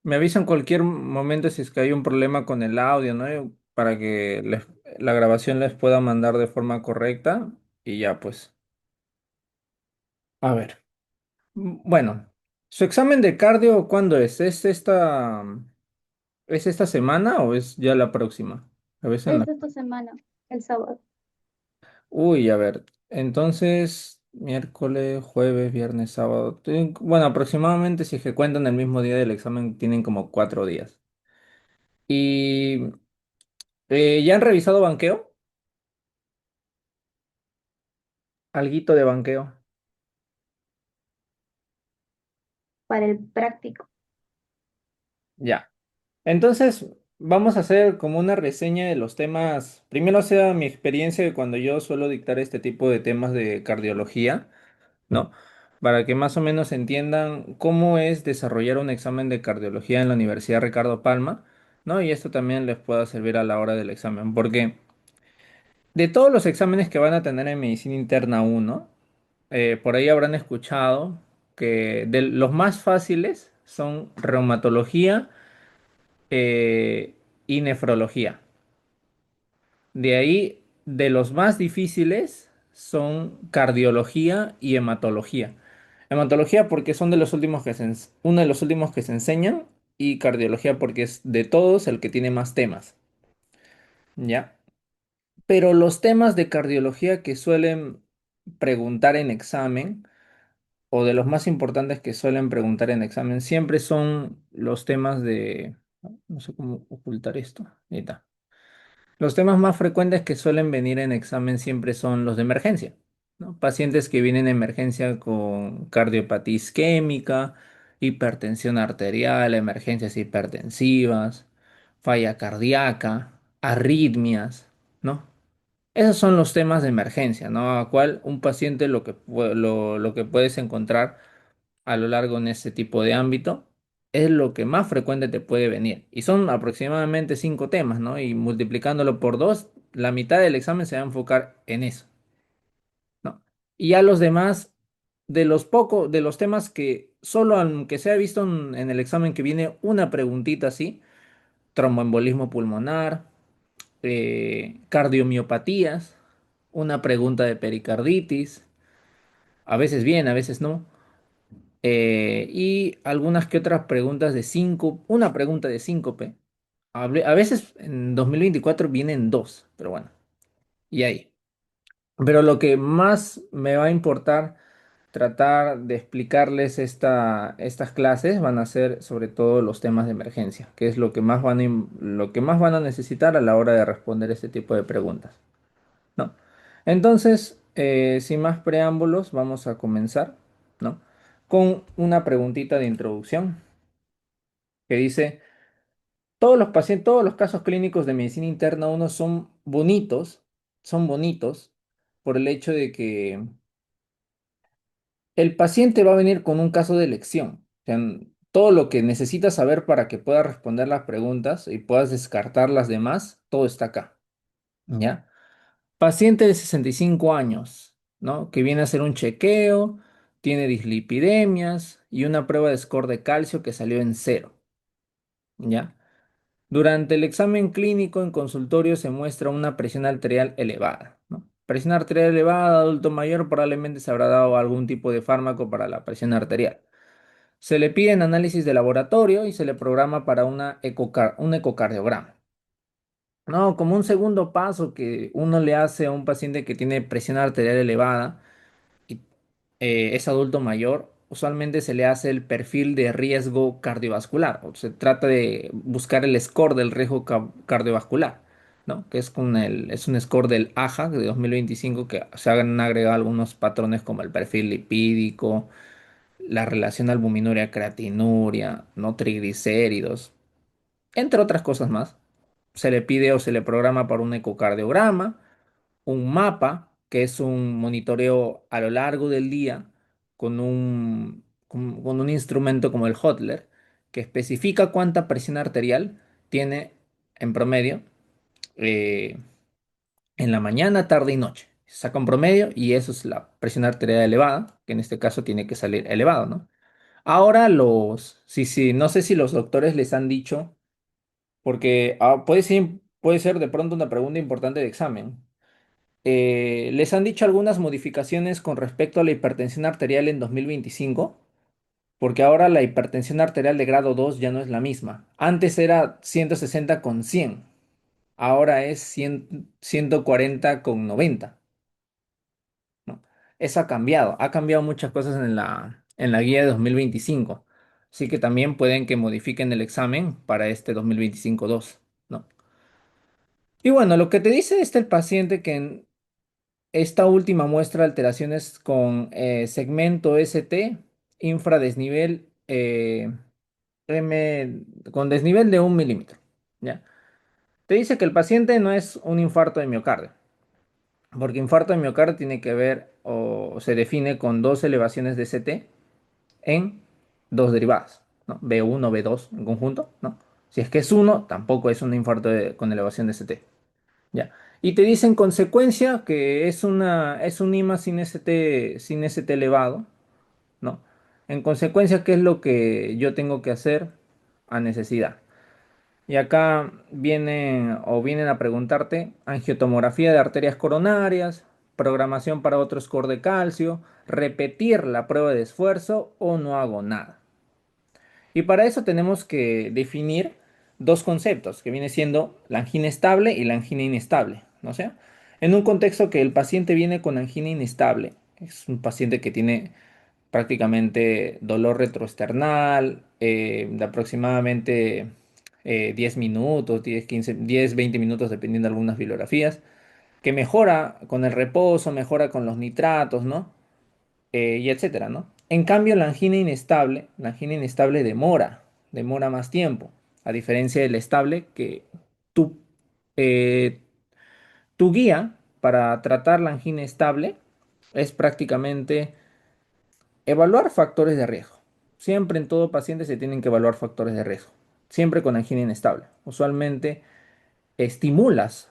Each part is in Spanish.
Me avisan cualquier momento si es que hay un problema con el audio, ¿no? Para que la grabación les pueda mandar de forma correcta y ya pues. A ver. Bueno, ¿su examen de cardio cuándo es? ¿Es esta semana o es ya la próxima? A veces en Es la... de esta semana, el sábado. Uy, a ver. Entonces, miércoles, jueves, viernes, sábado. Bueno, aproximadamente si es que cuentan el mismo día del examen, tienen como 4 días. ¿Y ya han revisado banqueo? Alguito de banqueo. Para el práctico. Ya. Entonces, vamos a hacer como una reseña de los temas. Primero sea mi experiencia de cuando yo suelo dictar este tipo de temas de cardiología, ¿no? Para que más o menos entiendan cómo es desarrollar un examen de cardiología en la Universidad Ricardo Palma, ¿no? Y esto también les pueda servir a la hora del examen, porque de todos los exámenes que van a tener en Medicina Interna 1, por ahí habrán escuchado que de los más fáciles son reumatología y nefrología. De ahí, de los más difíciles son cardiología y hematología. Hematología porque son de los últimos uno de los últimos que se enseñan y cardiología porque es de todos el que tiene más temas, ¿ya? Pero los temas de cardiología que suelen preguntar en examen o de los más importantes que suelen preguntar en examen siempre son los temas de... No sé cómo ocultar esto. Ahí está. Los temas más frecuentes que suelen venir en examen siempre son los de emergencia, ¿no? Pacientes que vienen en emergencia con cardiopatía isquémica, hipertensión arterial, emergencias hipertensivas, falla cardíaca, arritmias, ¿no? Esos son los temas de emergencia, ¿no? A cual un paciente lo que puedes encontrar a lo largo en este tipo de ámbito es lo que más frecuente te puede venir. Y son aproximadamente 5 temas, ¿no? Y multiplicándolo por 2, la mitad del examen se va a enfocar en eso, ¿no? Y ya los demás, de los temas que solo aunque se ha visto en el examen que viene una preguntita así, tromboembolismo pulmonar, cardiomiopatías, una pregunta de pericarditis, a veces bien, a veces no. Y algunas que otras preguntas de síncope, una pregunta de síncope. A veces en 2024 vienen dos, pero bueno, y ahí. Pero lo que más me va a importar tratar de explicarles estas clases van a ser sobre todo los temas de emergencia, que es lo que más lo que más van a necesitar a la hora de responder este tipo de preguntas, ¿no? Entonces, sin más preámbulos, vamos a comenzar, ¿no? Con una preguntita de introducción que dice, todos los casos clínicos de medicina interna uno son bonitos por el hecho de que el paciente va a venir con un caso de elección. O sea, todo lo que necesitas saber para que puedas responder las preguntas y puedas descartar las demás, todo está acá, ¿ya? Paciente de 65 años, ¿no? Que viene a hacer un chequeo, tiene dislipidemias y una prueba de score de calcio que salió en cero, ¿ya? Durante el examen clínico en consultorio se muestra una presión arterial elevada, ¿no? Presión arterial elevada, adulto mayor probablemente se habrá dado algún tipo de fármaco para la presión arterial. Se le piden análisis de laboratorio y se le programa para un ecocardiograma. No, como un segundo paso que uno le hace a un paciente que tiene presión arterial elevada y es adulto mayor, usualmente se le hace el perfil de riesgo cardiovascular, o se trata de buscar el score del riesgo cardiovascular, ¿no? Que es, es un score del AJA de 2025 que se han agregado algunos patrones como el perfil lipídico, la relación albuminuria-creatinuria, no triglicéridos, entre otras cosas más. Se le pide o se le programa para un ecocardiograma, un mapa, que es un monitoreo a lo largo del día con un instrumento como el Holter, que especifica cuánta presión arterial tiene en promedio eh, en la mañana, tarde y noche. Se saca un promedio y eso es la presión arterial elevada, que en este caso tiene que salir elevado, ¿no? Ahora sí, sí, no sé si los doctores les han dicho, porque puede ser de pronto una pregunta importante de examen. ¿Les han dicho algunas modificaciones con respecto a la hipertensión arterial en 2025? Porque ahora la hipertensión arterial de grado 2 ya no es la misma. Antes era 160 con 100, ahora es 140 con 90, ¿no? Eso ha cambiado muchas cosas en la guía de 2025. Así que también pueden que modifiquen el examen para este 2025-2, ¿no? Y bueno, lo que te dice el paciente que en esta última muestra alteraciones con segmento ST, infradesnivel, con desnivel de 1 milímetro, ¿ya? Te dice que el paciente no es un infarto de miocardio, porque infarto de miocardio tiene que ver o se define con dos elevaciones de ST en dos derivadas, ¿no? B1, B2 en conjunto, ¿no? Si es que es uno, tampoco es un infarto con elevación de ST, ¿ya? Y te dice en consecuencia que es un IMA sin ST elevado, ¿no? En consecuencia, ¿qué es lo que yo tengo que hacer a necesidad? Y acá vienen a preguntarte angiotomografía de arterias coronarias, programación para otro score de calcio, repetir la prueba de esfuerzo o no hago nada. Y para eso tenemos que definir dos conceptos, que viene siendo la angina estable y la angina inestable, ¿no? O sea, en un contexto que el paciente viene con angina inestable, es un paciente que tiene prácticamente dolor retroesternal de aproximadamente 10 minutos, 20 minutos, dependiendo de algunas bibliografías, que mejora con el reposo, mejora con los nitratos, ¿no? Y etcétera, ¿no? En cambio, la angina inestable demora más tiempo, a diferencia del estable, que tu, eh, tu guía para tratar la angina estable es prácticamente evaluar factores de riesgo. Siempre en todo paciente se tienen que evaluar factores de riesgo. Siempre con angina inestable. Usualmente estimulas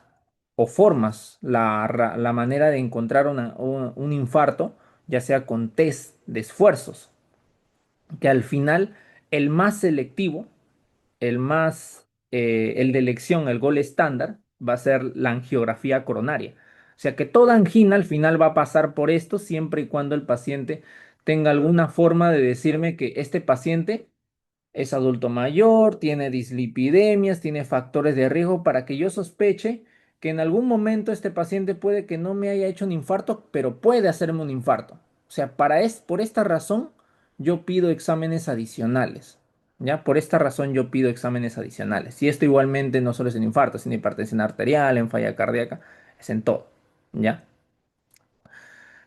o formas la manera de encontrar un infarto, ya sea con test de esfuerzos, que al final el más selectivo, el de elección, el gol estándar, va a ser la angiografía coronaria. O sea que toda angina al final va a pasar por esto siempre y cuando el paciente tenga alguna forma de decirme que este paciente es adulto mayor, tiene dislipidemias, tiene factores de riesgo para que yo sospeche que en algún momento este paciente puede que no me haya hecho un infarto, pero puede hacerme un infarto. O sea, por esta razón yo pido exámenes adicionales. ¿Ya? Por esta razón yo pido exámenes adicionales. Y esto igualmente no solo es en infarto, es en hipertensión arterial, en falla cardíaca, es en todo. ¿Ya?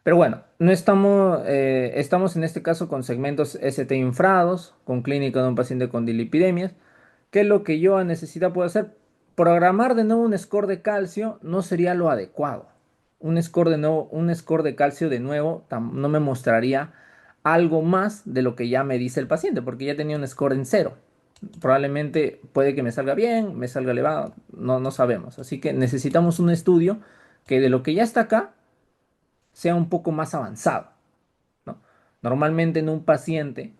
Pero bueno, no estamos en este caso con segmentos ST infrados, con clínica de un paciente con dilipidemias. ¿Qué es lo que yo a necesidad puedo hacer? Programar de nuevo un score de calcio no sería lo adecuado. Un score de calcio de nuevo no me mostraría algo más de lo que ya me dice el paciente, porque ya tenía un score en cero. Probablemente puede que me salga bien, me salga elevado, no sabemos. Así que necesitamos un estudio que de lo que ya está acá sea un poco más avanzado, ¿no? Normalmente en un paciente,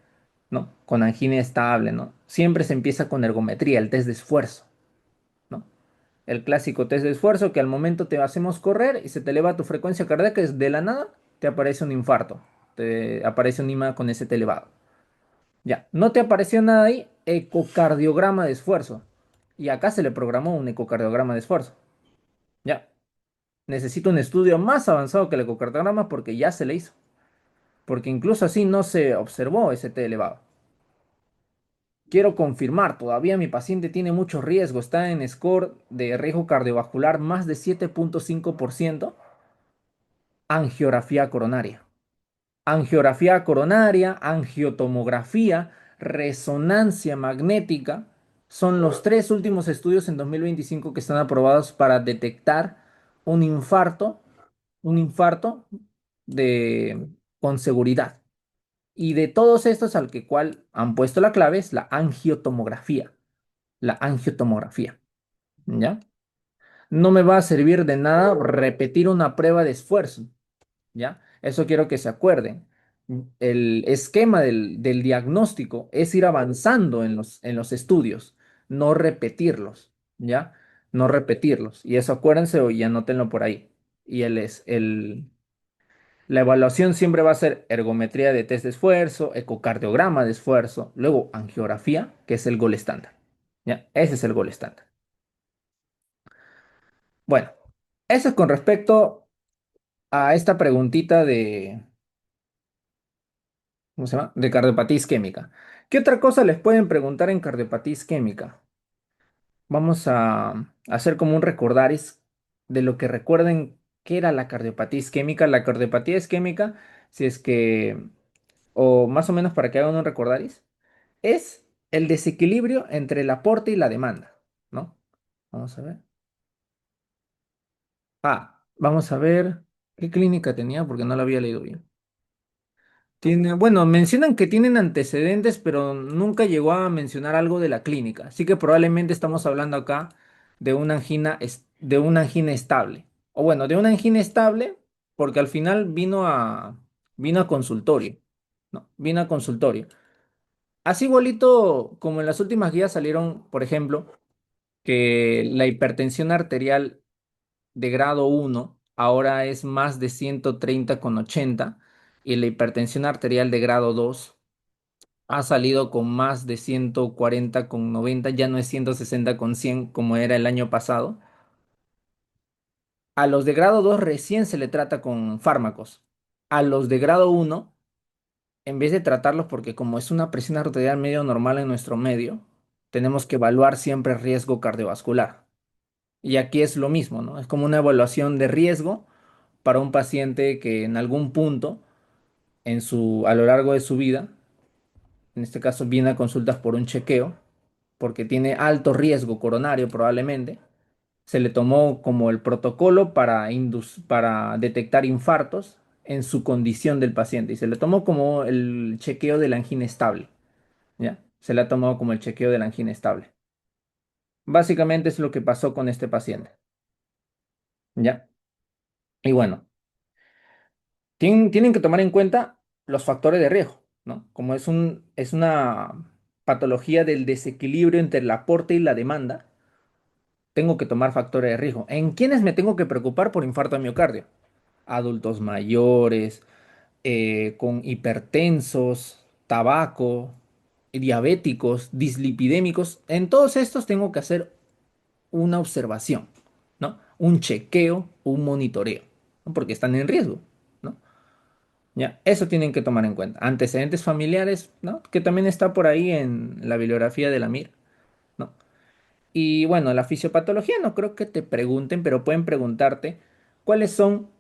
¿no? Con angina estable, ¿no? Siempre se empieza con ergometría, el test de esfuerzo, ¿no? El clásico test de esfuerzo que al momento te hacemos correr y se te eleva tu frecuencia cardíaca, es de la nada, te aparece un infarto, te aparece un IMA con ese elevado. Ya, no te apareció nada ahí, ecocardiograma de esfuerzo. Y acá se le programó un ecocardiograma de esfuerzo. Ya, necesito un estudio más avanzado que el ecocardiograma porque ya se le hizo. Porque incluso así no se observó ese T elevado. Quiero confirmar, todavía mi paciente tiene mucho riesgo, está en score de riesgo cardiovascular más de 7,5%, angiografía coronaria. Angiografía coronaria, angiotomografía, resonancia magnética, son los tres últimos estudios en 2025 que están aprobados para detectar un infarto, un infarto de, con seguridad. Y de todos estos al que cual han puesto la clave es la angiotomografía. La angiotomografía. ¿Ya? No me va a servir de nada repetir una prueba de esfuerzo. ¿Ya? Eso quiero que se acuerden. El esquema del diagnóstico es ir avanzando en los estudios, no repetirlos, ¿ya? No repetirlos. Y eso acuérdense y anótenlo por ahí. Y la evaluación siempre va a ser ergometría de test de esfuerzo, ecocardiograma de esfuerzo, luego angiografía, que es el gol estándar. ¿Ya? Ese es el gol estándar. Bueno, eso es con respecto a esta preguntita de, ¿cómo se llama? De cardiopatía isquémica. ¿Qué otra cosa les pueden preguntar en cardiopatía isquémica? Vamos a hacer como un recordaris de lo que recuerden qué era la cardiopatía isquémica. La cardiopatía isquémica, si es que, o más o menos para que hagan un recordaris, es el desequilibrio entre el aporte y la demanda, ¿no? Vamos a ver. Vamos a ver qué clínica tenía porque no la había leído bien. Tiene, bueno, mencionan que tienen antecedentes, pero nunca llegó a mencionar algo de la clínica. Así que probablemente estamos hablando acá de una angina, de una angina estable. O bueno, de una angina estable, porque al final vino a consultorio. No, vino a consultorio. Así igualito como en las últimas guías salieron, por ejemplo, que la hipertensión arterial de grado 1 ahora es más de 130/80 y la hipertensión arterial de grado 2 ha salido con más de 140/90, ya no es 160/100 como era el año pasado. A los de grado 2 recién se le trata con fármacos. A los de grado 1, en vez de tratarlos porque como es una presión arterial medio normal en nuestro medio, tenemos que evaluar siempre riesgo cardiovascular. Y aquí es lo mismo, ¿no? Es como una evaluación de riesgo para un paciente que en algún punto a lo largo de su vida, en este caso viene a consultas por un chequeo, porque tiene alto riesgo coronario probablemente, se le tomó como el protocolo para detectar infartos en su condición del paciente y se le tomó como el chequeo de la angina estable, ¿ya? Se le ha tomado como el chequeo de la angina estable. Básicamente es lo que pasó con este paciente, ¿ya? Y bueno, tienen que tomar en cuenta los factores de riesgo, ¿no? Como es una patología del desequilibrio entre el aporte y la demanda, tengo que tomar factores de riesgo. ¿En quiénes me tengo que preocupar por infarto de miocardio? Adultos mayores, con hipertensos, tabaco, diabéticos, dislipidémicos. En todos estos tengo que hacer una observación, ¿no? Un chequeo, un monitoreo, ¿no? Porque están en riesgo, ¿no? Ya, eso tienen que tomar en cuenta. Antecedentes familiares, ¿no? Que también está por ahí en la bibliografía de la MIR, ¿no? Y bueno, la fisiopatología no creo que te pregunten, pero pueden preguntarte cuáles son,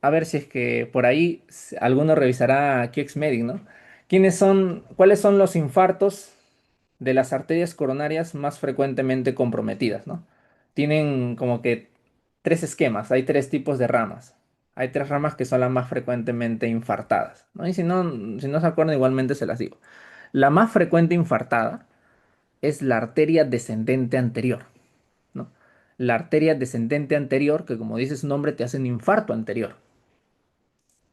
a ver si es que por ahí alguno revisará QXMedic, ¿no? ¿Cuáles son los infartos de las arterias coronarias más frecuentemente comprometidas, ¿no? Tienen como que tres esquemas, hay tres tipos de ramas. Hay tres ramas que son las más frecuentemente infartadas, ¿no? Y si no se acuerdan, igualmente se las digo. La más frecuente infartada es la arteria descendente anterior, ¿no? La arteria descendente anterior, que como dice su nombre, te hace un infarto anterior,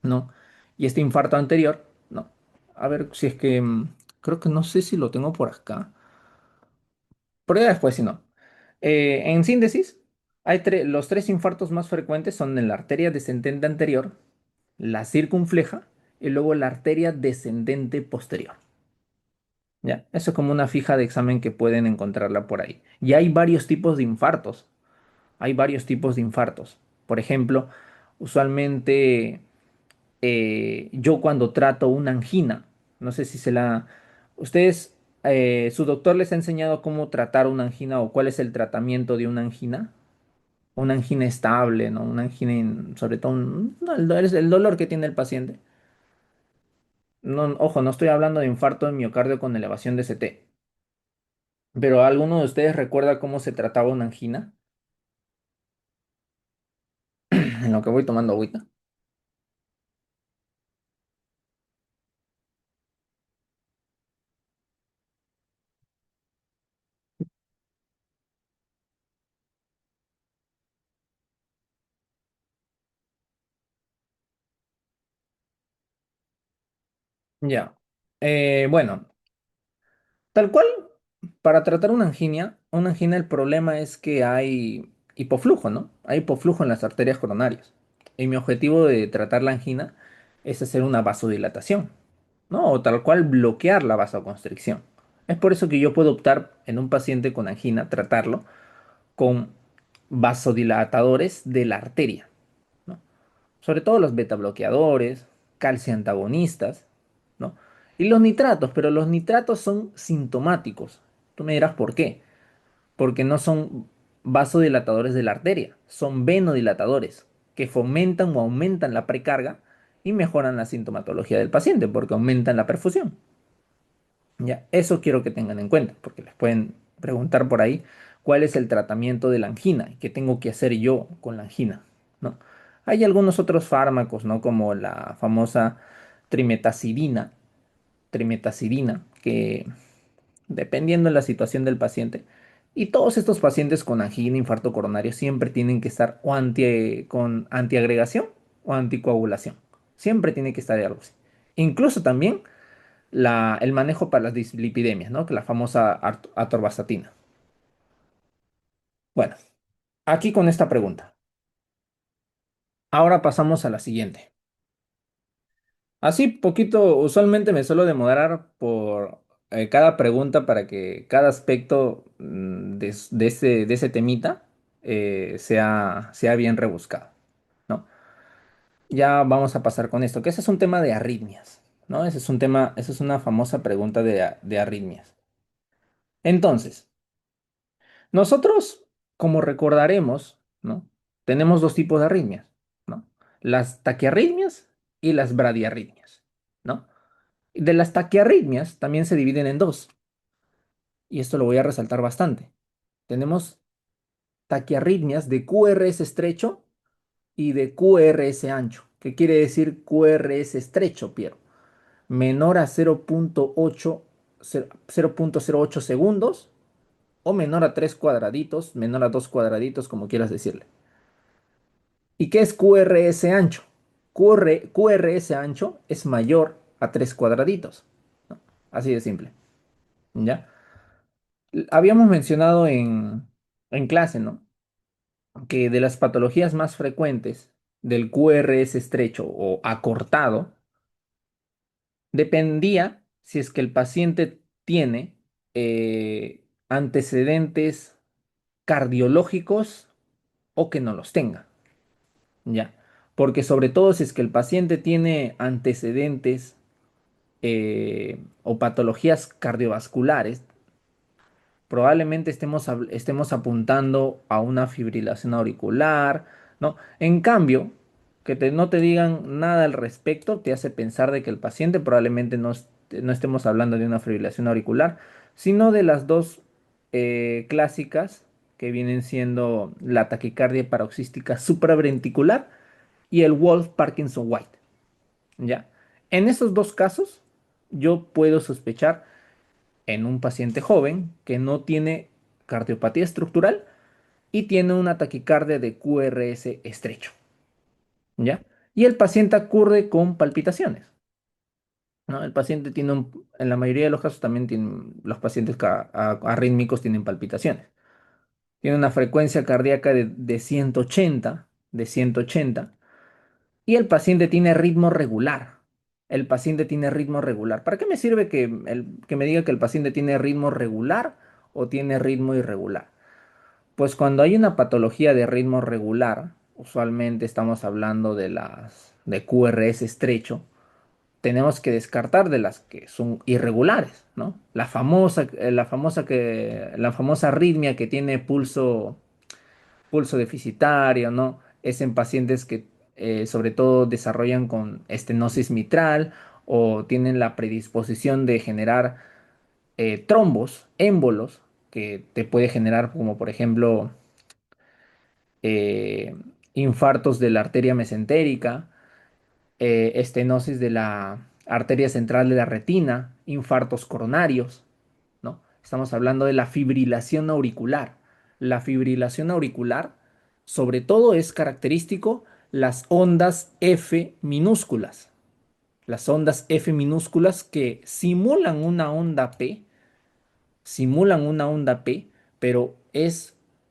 ¿no? Y este infarto anterior, ¿no? A ver si es que, creo que no sé si lo tengo por acá. Por ahí después, si no. En síntesis, los tres infartos más frecuentes son en la arteria descendente anterior, la circunfleja y luego la arteria descendente posterior. ¿Ya? Eso es como una fija de examen que pueden encontrarla por ahí. Y hay varios tipos de infartos. Hay varios tipos de infartos. Por ejemplo, usualmente yo cuando trato una angina, no sé si se la... ¿Ustedes, su doctor les ha enseñado cómo tratar una angina o cuál es el tratamiento de una angina? Una angina estable, ¿no? Una angina, sobre todo, no, el dolor que tiene el paciente. No, ojo, no estoy hablando de infarto de miocardio con elevación de CT. Pero ¿alguno de ustedes recuerda cómo se trataba una angina? En lo que voy tomando agüita. Ya. Bueno, tal cual, para tratar una angina el problema es que hay hipoflujo, ¿no? Hay hipoflujo en las arterias coronarias. Y mi objetivo de tratar la angina es hacer una vasodilatación, ¿no? O tal cual bloquear la vasoconstricción. Es por eso que yo puedo optar en un paciente con angina, tratarlo con vasodilatadores de la arteria, ¿no? Sobre todo los beta bloqueadores, calcio antagonistas, ¿no? Y los nitratos, pero los nitratos son sintomáticos. Tú me dirás por qué. Porque no son vasodilatadores de la arteria, son venodilatadores que fomentan o aumentan la precarga y mejoran la sintomatología del paciente porque aumentan la perfusión. Ya, eso quiero que tengan en cuenta, porque les pueden preguntar por ahí cuál es el tratamiento de la angina y qué tengo que hacer yo con la angina, ¿no? Hay algunos otros fármacos, ¿no? Como la famosa trimetazidina, que dependiendo de la situación del paciente, y todos estos pacientes con angina, infarto coronario, siempre tienen que estar con antiagregación o anticoagulación. Siempre tiene que estar algo así. Incluso también el manejo para las dislipidemias, ¿no? Que la famosa atorvastatina. Bueno, aquí con esta pregunta. Ahora pasamos a la siguiente. Así poquito, usualmente me suelo demorar por cada pregunta para que cada aspecto de ese temita sea bien rebuscado, ¿no? Ya vamos a pasar con esto, que ese es un tema de arritmias, ¿no? Ese es un tema, esa es una famosa pregunta de arritmias. Entonces, nosotros, como recordaremos, ¿no? Tenemos dos tipos de arritmias, ¿no? Las taquiarritmias y las bradiarritmias, ¿no? De las taquiarritmias también se dividen en dos, y esto lo voy a resaltar bastante. Tenemos taquiarritmias de QRS estrecho y de QRS ancho. ¿Qué quiere decir QRS estrecho, Piero? Menor a 0.08 segundos o menor a 3 cuadraditos, menor a 2 cuadraditos, como quieras decirle. ¿Y qué es QRS ancho? QRS ancho es mayor a 3 cuadraditos, ¿no? Así de simple, ¿ya? Habíamos mencionado en clase, ¿no? Que de las patologías más frecuentes del QRS estrecho o acortado, dependía si es que el paciente tiene antecedentes cardiológicos o que no los tenga, ¿ya? Porque sobre todo si es que el paciente tiene antecedentes o patologías cardiovasculares, probablemente estemos apuntando a una fibrilación auricular, ¿no? En cambio, no te digan nada al respecto te hace pensar de que el paciente probablemente no estemos hablando de una fibrilación auricular, sino de las dos clásicas que vienen siendo la taquicardia paroxística supraventricular y el Wolff-Parkinson-White, ¿ya? En esos dos casos, yo puedo sospechar en un paciente joven que no tiene cardiopatía estructural y tiene una taquicardia de QRS estrecho, ¿ya? Y el paciente ocurre con palpitaciones, ¿no? El paciente en la mayoría de los casos también tienen, los pacientes arrítmicos tienen palpitaciones. Tiene una frecuencia cardíaca de 180, y el paciente tiene ritmo regular. El paciente tiene ritmo regular. ¿Para qué me sirve que me diga que el paciente tiene ritmo regular o tiene ritmo irregular? Pues cuando hay una patología de ritmo regular, usualmente estamos hablando de QRS estrecho, tenemos que descartar de las que son irregulares, ¿no? La famosa arritmia que tiene pulso deficitario, ¿no? Es en pacientes que sobre todo desarrollan con estenosis mitral o tienen la predisposición de generar trombos, émbolos, que te puede generar como por ejemplo eh, infartos de la arteria mesentérica, estenosis de la arteria central de la retina, infartos coronarios, ¿no? Estamos hablando de la fibrilación auricular. La fibrilación auricular, sobre todo, es característico las ondas F minúsculas. Las ondas F minúsculas que simulan una onda P, pero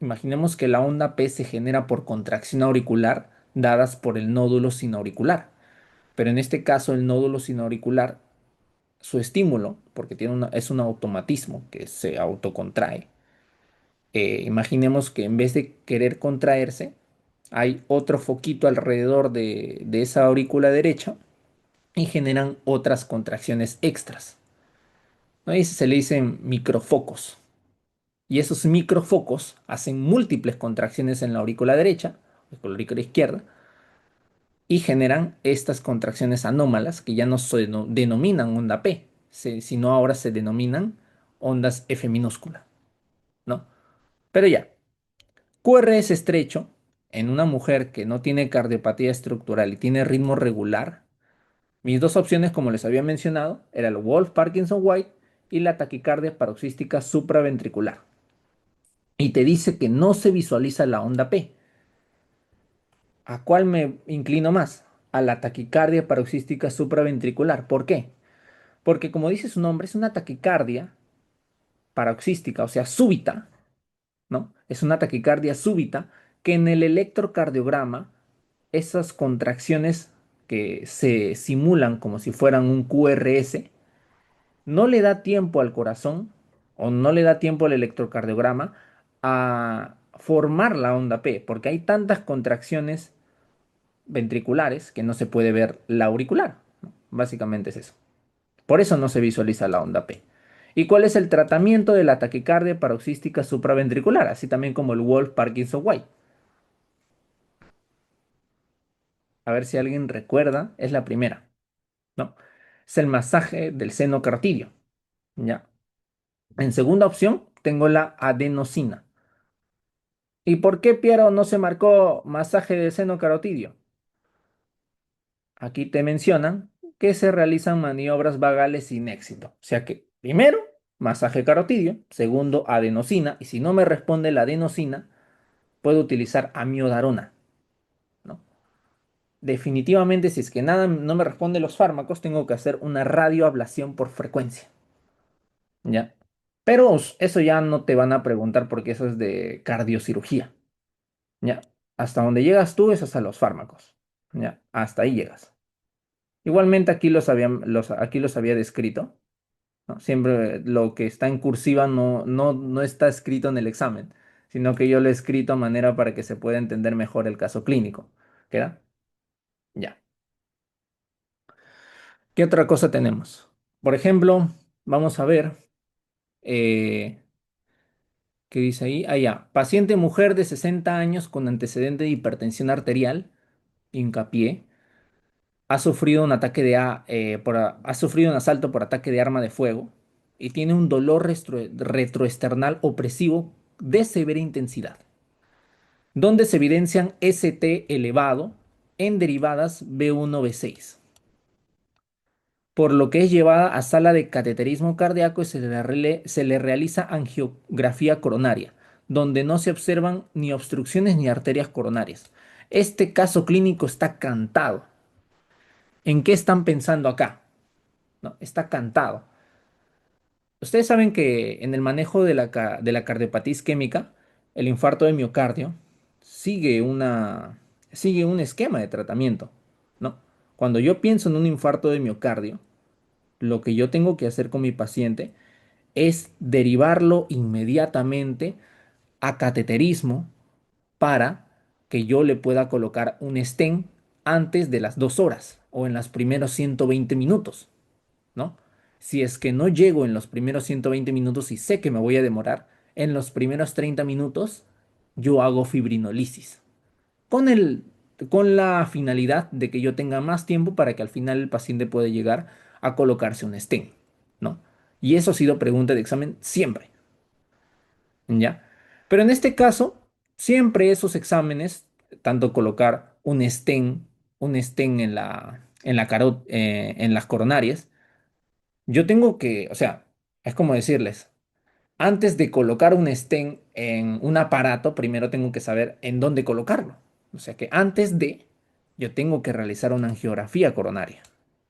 imaginemos que la onda P se genera por contracción auricular dadas por el nódulo sinauricular. Pero en este caso el nódulo sinauricular, su estímulo, porque es un automatismo que se autocontrae. Imaginemos que en vez de querer contraerse, hay otro foquito alrededor de esa aurícula derecha y generan otras contracciones extras, ¿no? Y se le dicen microfocos. Y esos microfocos hacen múltiples contracciones en la aurícula derecha, o con la aurícula izquierda, y generan estas contracciones anómalas que ya no se denominan onda P, sino ahora se denominan ondas F minúscula, ¿no? Pero ya, QRS estrecho en una mujer que no tiene cardiopatía estructural y tiene ritmo regular. Mis dos opciones, como les había mencionado, era el Wolff-Parkinson-White y la taquicardia paroxística supraventricular. Y te dice que no se visualiza la onda P. ¿A cuál me inclino más? A la taquicardia paroxística supraventricular. ¿Por qué? Porque como dice su nombre, es una taquicardia paroxística, o sea, súbita, ¿no? Es una taquicardia súbita que en el electrocardiograma, esas contracciones que se simulan como si fueran un QRS, no le da tiempo al corazón o no le da tiempo al electrocardiograma a formar la onda P, porque hay tantas contracciones ventriculares que no se puede ver la auricular, ¿no? Básicamente es eso. Por eso no se visualiza la onda P. ¿Y cuál es el tratamiento de la taquicardia paroxística supraventricular? Así también como el Wolff-Parkinson-White. A ver si alguien recuerda, es la primera, ¿no? Es el masaje del seno carotidio, ¿ya? En segunda opción tengo la adenosina. ¿Y por qué Piero no se marcó masaje del seno carotidio? Aquí te mencionan que se realizan maniobras vagales sin éxito. O sea que, primero, masaje carotidio, segundo, adenosina, y si no me responde la adenosina, puedo utilizar amiodarona, ¿no? Definitivamente, si es que nada no me responde los fármacos, tengo que hacer una radioablación por frecuencia, ¿ya? Pero eso ya no te van a preguntar porque eso es de cardiocirugía, ¿ya? Hasta donde llegas tú es hasta los fármacos, ¿ya? Hasta ahí llegas. Igualmente aquí los había descrito, ¿no? Siempre lo que está en cursiva no está escrito en el examen, sino que yo lo he escrito a manera para que se pueda entender mejor el caso clínico. ¿Queda? Ya. ¿Qué otra cosa tenemos? Por ejemplo, vamos a ver, eh, ¿qué dice ahí? Ah, ya. Paciente mujer de 60 años con antecedente de hipertensión arterial, hincapié, ha sufrido un ataque ha sufrido un asalto por ataque de arma de fuego y tiene un dolor retroesternal opresivo de severa intensidad, donde se evidencian ST elevado en derivadas B1-B6, por lo que es llevada a sala de cateterismo cardíaco y se le realiza angiografía coronaria, donde no se observan ni obstrucciones ni arterias coronarias. Este caso clínico está cantado. ¿En qué están pensando acá? No, está cantado. Ustedes saben que en el manejo de la cardiopatía isquémica, el infarto de miocardio sigue sigue un esquema de tratamiento, ¿no? Cuando yo pienso en un infarto de miocardio, lo que yo tengo que hacer con mi paciente es derivarlo inmediatamente a cateterismo para que yo le pueda colocar un stent antes de las 2 horas o en los primeros 120 minutos, ¿no? Si es que no llego en los primeros 120 minutos y sé que me voy a demorar, en los primeros 30 minutos yo hago fibrinolisis con con la finalidad de que yo tenga más tiempo para que al final el paciente pueda llegar a colocarse un stent, ¿no? Y eso ha sido pregunta de examen siempre, ¿ya? Pero en este caso, siempre esos exámenes, tanto colocar un stent en en las coronarias, yo tengo que, o sea, es como decirles, antes de colocar un stent en un aparato, primero tengo que saber en dónde colocarlo. O sea que antes de, yo tengo que realizar una angiografía coronaria.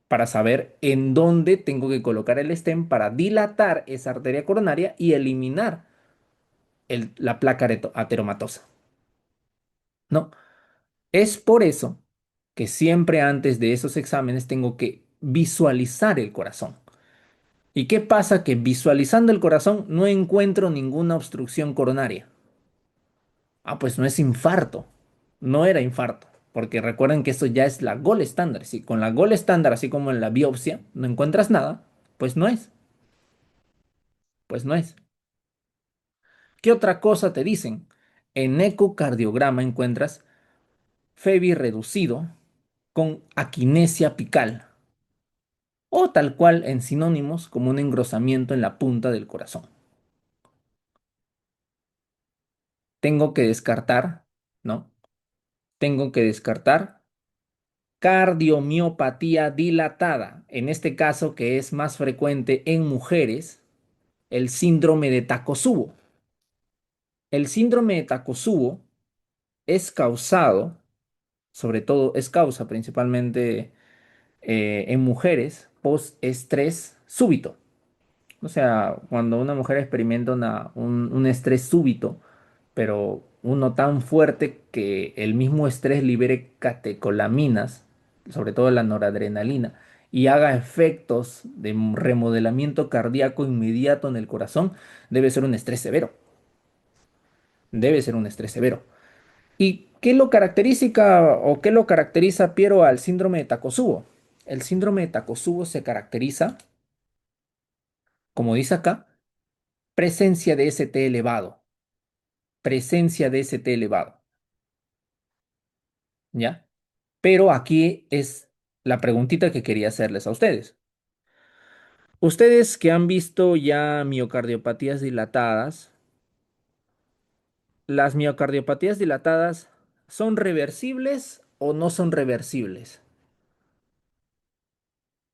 para saber en dónde tengo que colocar el stent para dilatar esa arteria coronaria y eliminar la placa ateromatosa. ¿No? Es por eso que siempre antes de esos exámenes tengo que visualizar el corazón. ¿Y qué pasa? Que visualizando el corazón no encuentro ninguna obstrucción coronaria. Ah, pues no es infarto. No era infarto. Porque recuerden que eso ya es la gol estándar. Si con la gol estándar, así como en la biopsia, no encuentras nada, pues no es. Pues no es. ¿Qué otra cosa te dicen? En ecocardiograma encuentras FEBI reducido con aquinesia apical o tal cual en sinónimos como un engrosamiento en la punta del corazón. Tengo que descartar, ¿no? Tengo que descartar cardiomiopatía dilatada, en este caso que es más frecuente en mujeres, el síndrome de Takotsubo. El síndrome de Takotsubo es causado, sobre todo es causa principalmente en mujeres post-estrés súbito. O sea, cuando una mujer experimenta un estrés súbito, pero uno tan fuerte que el mismo estrés libere catecolaminas, sobre todo la noradrenalina, y haga efectos de remodelamiento cardíaco inmediato en el corazón, debe ser un estrés severo. Debe ser un estrés severo. ¿Y qué lo caracteriza o qué lo caracteriza, Piero, al síndrome de Takotsubo? El síndrome de Takotsubo se caracteriza, como dice acá, presencia de ST elevado. Presencia de ST elevado. ¿Ya? Pero aquí es la preguntita que quería hacerles a ustedes. Ustedes que han visto ya miocardiopatías dilatadas, ¿las miocardiopatías dilatadas son reversibles o no son reversibles?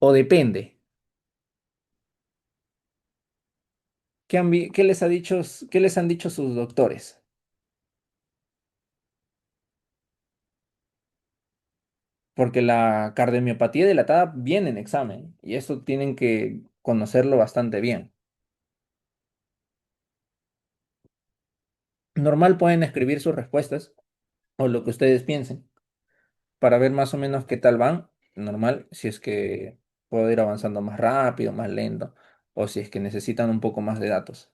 O depende. ¿Qué les ha dicho, qué les han dicho sus doctores? Porque la cardiomiopatía dilatada viene en examen y eso tienen que conocerlo bastante bien. Normal pueden escribir sus respuestas o lo que ustedes piensen para ver más o menos qué tal van. Normal, si es que puedo ir avanzando más rápido, más lento, o si es que necesitan un poco más de datos.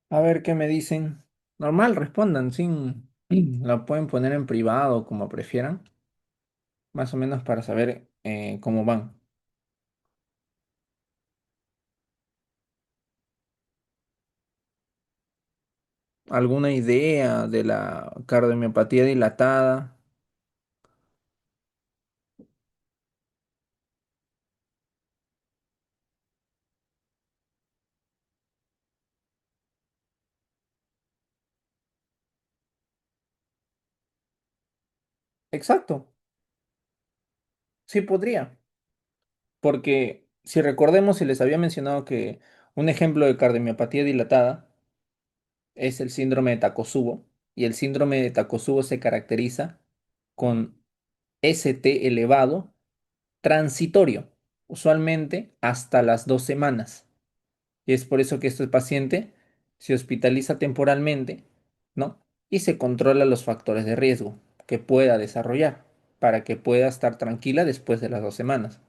A ver qué me dicen. Normal, respondan, sin... La pueden poner en privado, como prefieran, más o menos para saber cómo van. ¿Alguna idea de la cardiomiopatía dilatada? Exacto, sí podría. Porque si recordemos, si les había mencionado que un ejemplo de cardiomiopatía dilatada es el síndrome de Takotsubo, y el síndrome de Takotsubo se caracteriza con ST elevado transitorio, usualmente hasta las 2 semanas. Y es por eso que este paciente se hospitaliza temporalmente, ¿no? Y se controla los factores de riesgo que pueda desarrollar para que pueda estar tranquila después de las 2 semanas.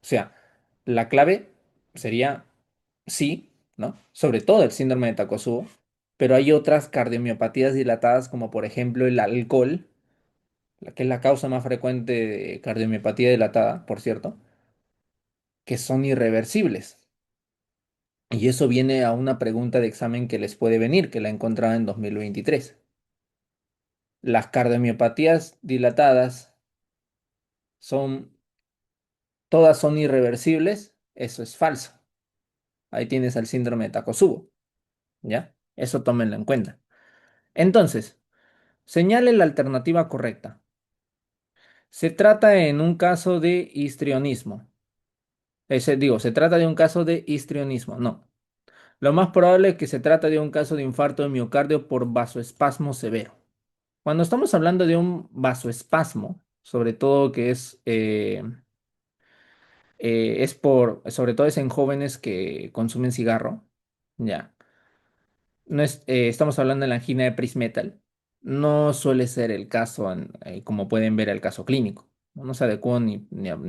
O sea, la clave sería sí, ¿no? Sobre todo el síndrome de Takotsubo, pero hay otras cardiomiopatías dilatadas como por ejemplo el alcohol, la que es la causa más frecuente de cardiomiopatía dilatada, por cierto, que son irreversibles. Y eso viene a una pregunta de examen que les puede venir, que la encontraba en 2023. ¿Las cardiomiopatías dilatadas son, todas son irreversibles? Eso es falso. Ahí tienes el síndrome de Takotsubo, ¿ya? Eso tómenlo en cuenta. Entonces, señale la alternativa correcta. Se trata en un caso de histrionismo. Digo, se trata de un caso de histrionismo. No. Lo más probable es que se trata de un caso de infarto de miocardio por vasoespasmo severo. Cuando estamos hablando de un vasoespasmo, sobre todo que sobre todo es en jóvenes que consumen cigarro, ya. No estamos hablando de la angina de Prismetal. No suele ser el caso, como pueden ver, el caso clínico. No se adecua ni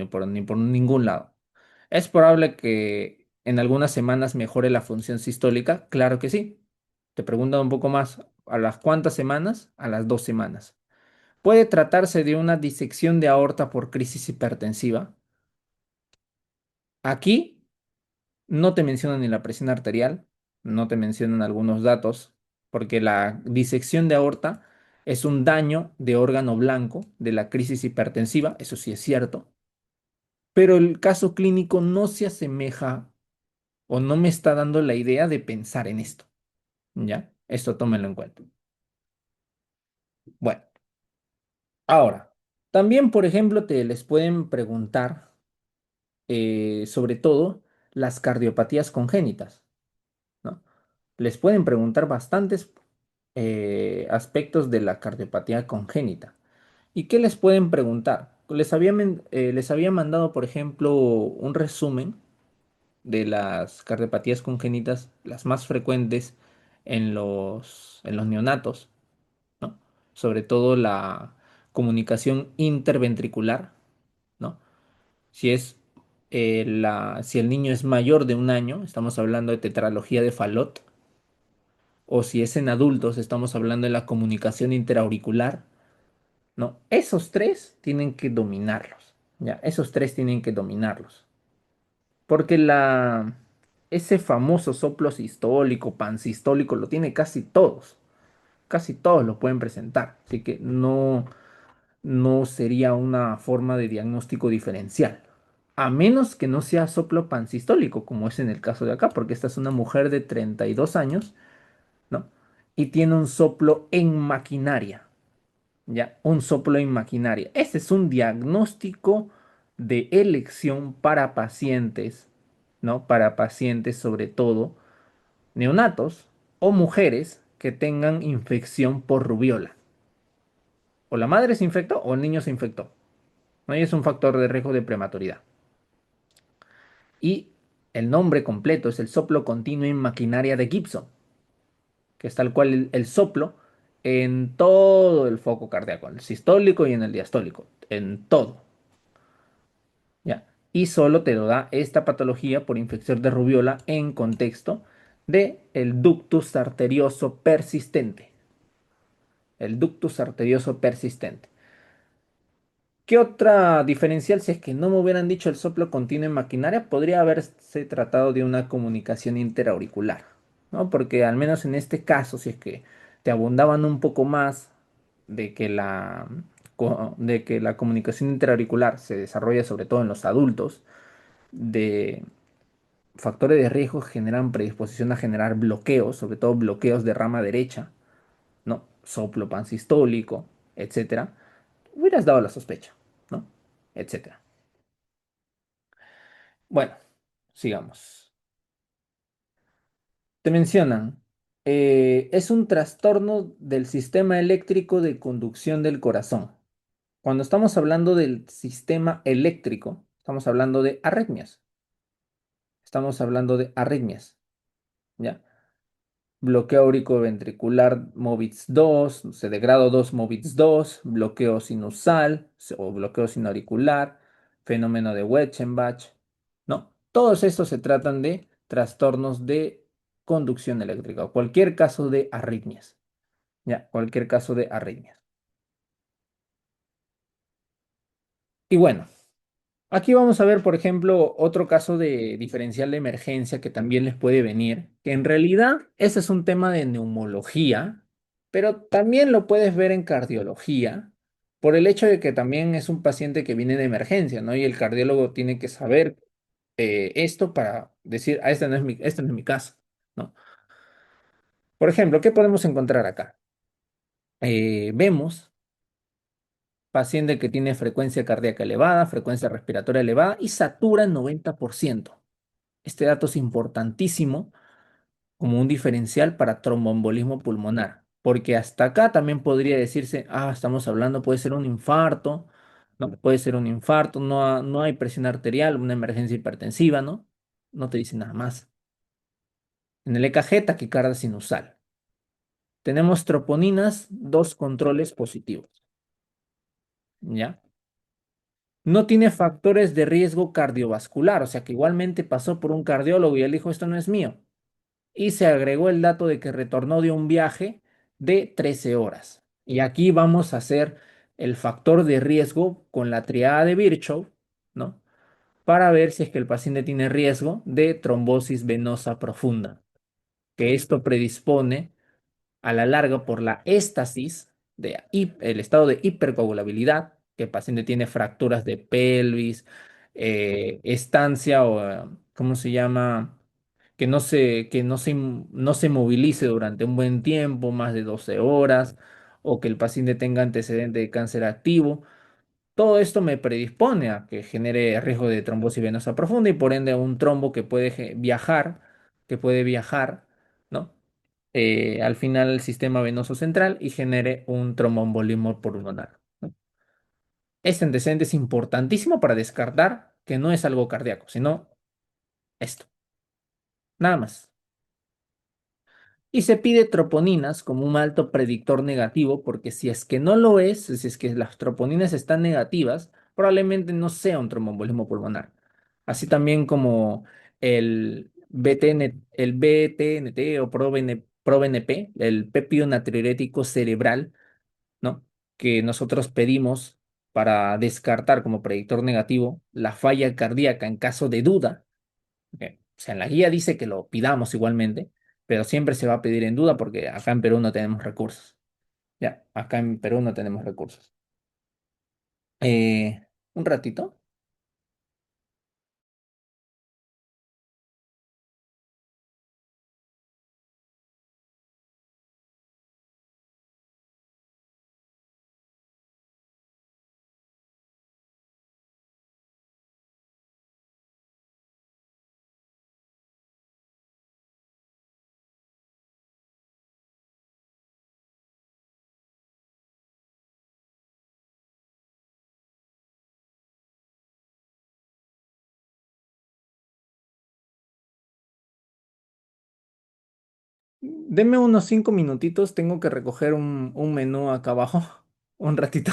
por ningún lado. ¿Es probable que en algunas semanas mejore la función sistólica? Claro que sí. Te pregunto un poco más. ¿A las cuántas semanas? A las 2 semanas. ¿Puede tratarse de una disección de aorta por crisis hipertensiva? Aquí no te mencionan ni la presión arterial, no te mencionan algunos datos, porque la disección de aorta es un daño de órgano blanco de la crisis hipertensiva, eso sí es cierto, pero el caso clínico no se asemeja o no me está dando la idea de pensar en esto, ¿ya? Esto tómenlo en cuenta. Bueno, ahora, también, por ejemplo, te les pueden preguntar sobre todo las cardiopatías congénitas, ¿no? Les pueden preguntar bastantes aspectos de la cardiopatía congénita. ¿Y qué les pueden preguntar? Les había mandado, por ejemplo, un resumen de las cardiopatías congénitas, las más frecuentes en los neonatos, ¿no? Sobre todo la comunicación interventricular, ¿no? Si el niño es mayor de 1 año, estamos hablando de tetralogía de Fallot, o si es en adultos, estamos hablando de la comunicación interauricular, ¿no? Esos tres tienen que dominarlos, ¿ya? Esos tres tienen que dominarlos. Porque ese famoso soplo sistólico, pansistólico, lo tiene casi todos lo pueden presentar, así que no sería una forma de diagnóstico diferencial. A menos que no sea soplo pansistólico, como es en el caso de acá, porque esta es una mujer de 32 años, ¿no? Y tiene un soplo en maquinaria, ¿ya? Un soplo en maquinaria. Este es un diagnóstico de elección para pacientes, ¿no? Para pacientes sobre todo neonatos o mujeres que tengan infección por rubiola. O la madre se infectó o el niño se infectó, ¿no? Y es un factor de riesgo de prematuridad. Y el nombre completo es el soplo continuo en maquinaria de Gibson, que es tal cual el soplo en todo el foco cardíaco, en el sistólico y en el diastólico, en todo, ¿ya? Y solo te lo da esta patología por infección de rubiola en contexto de el ductus arterioso persistente, el ductus arterioso persistente. ¿Qué otra diferencial, si es que no me hubieran dicho el soplo continuo en maquinaria, podría haberse tratado de una comunicación interauricular, ¿no? Porque al menos en este caso, si es que te abundaban un poco más de que la comunicación interauricular se desarrolla sobre todo en los adultos, de factores de riesgo que generan predisposición a generar bloqueos, sobre todo bloqueos de rama derecha, ¿no? Soplo pansistólico, etcétera, hubieras dado la sospecha, ¿no? Etcétera. Bueno, sigamos. Te mencionan, es un trastorno del sistema eléctrico de conducción del corazón. Cuando estamos hablando del sistema eléctrico, estamos hablando de arritmias. Estamos hablando de arritmias, ¿ya? Bloqueo auriculoventricular MOVITS 2, no sé, de grado 2 MOVITS 2, bloqueo sinusal o bloqueo sinauricular, fenómeno de Weichenbach, ¿no? Todos estos se tratan de trastornos de conducción eléctrica o cualquier caso de arritmias, ¿ya? Cualquier caso de arritmias. Y bueno, aquí vamos a ver, por ejemplo, otro caso de diferencial de emergencia que también les puede venir, que en realidad ese es un tema de neumología, pero también lo puedes ver en cardiología, por el hecho de que también es un paciente que viene de emergencia, ¿no? Y el cardiólogo tiene que saber esto para decir, este no es mi caso, ¿no? Por ejemplo, ¿qué podemos encontrar acá? Vemos paciente que tiene frecuencia cardíaca elevada, frecuencia respiratoria elevada y satura en 90%. Este dato es importantísimo como un diferencial para tromboembolismo pulmonar, porque hasta acá también podría decirse, estamos hablando, puede ser un infarto, no, puede ser un infarto, no hay presión arterial, una emergencia hipertensiva, ¿no? No te dice nada más. En el EKG, taquicardia sinusal. Tenemos troponinas, dos controles positivos, ¿ya? No tiene factores de riesgo cardiovascular, o sea que igualmente pasó por un cardiólogo y él dijo, esto no es mío. Y se agregó el dato de que retornó de un viaje de 13 horas. Y aquí vamos a hacer el factor de riesgo con la triada de Virchow, ¿no? Para ver si es que el paciente tiene riesgo de trombosis venosa profunda, que esto predispone a la larga por la éstasis, el estado de hipercoagulabilidad, que el paciente tiene fracturas de pelvis, estancia o, ¿cómo se llama? No se movilice durante un buen tiempo, más de 12 horas, o que el paciente tenga antecedente de cáncer activo. Todo esto me predispone a que genere riesgo de trombosis venosa profunda y por ende un trombo que puede viajar, ¿no? Al final al sistema venoso central y genere un tromboembolismo pulmonar, ¿no? Este antecedente es importantísimo para descartar que no es algo cardíaco, sino esto, nada más. Y se pide troponinas como un alto predictor negativo, porque si es que no lo es, si es que las troponinas están negativas, probablemente no sea un tromboembolismo pulmonar. Así también como el BTNT o ProBNP, el péptido natriurético cerebral, ¿no? Que nosotros pedimos para descartar como predictor negativo la falla cardíaca en caso de duda. Ok. O sea, en la guía dice que lo pidamos igualmente, pero siempre se va a pedir en duda porque acá en Perú no tenemos recursos. Ya, acá en Perú no tenemos recursos. Un ratito. Deme unos 5 minutitos, tengo que recoger un menú acá abajo. Un ratito.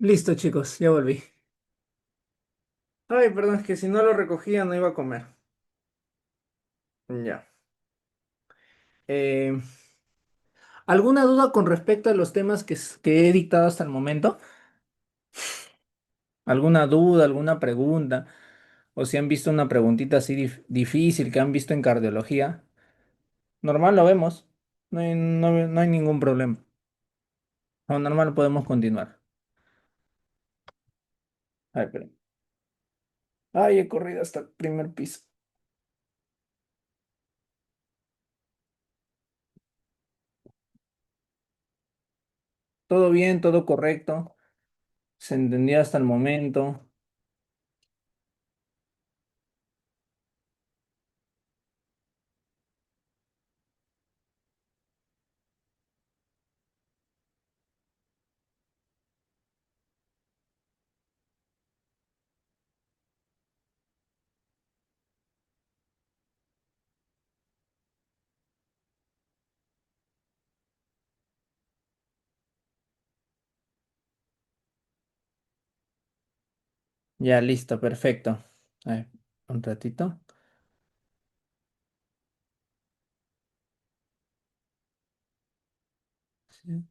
Listo, chicos, ya volví. Ay, perdón, es que si no lo recogía no iba a comer. Ya. Eh, ¿Alguna duda con respecto a los temas que he dictado hasta el momento? ¿Alguna duda, alguna pregunta? O si han visto una preguntita así difícil que han visto en cardiología. Normal lo vemos. No hay ningún problema. O normal podemos continuar. Ay, pero. Ay, he corrido hasta el primer piso. Todo bien, todo correcto. Se entendió hasta el momento. Ya, listo, perfecto. A ver, un ratito. Sí.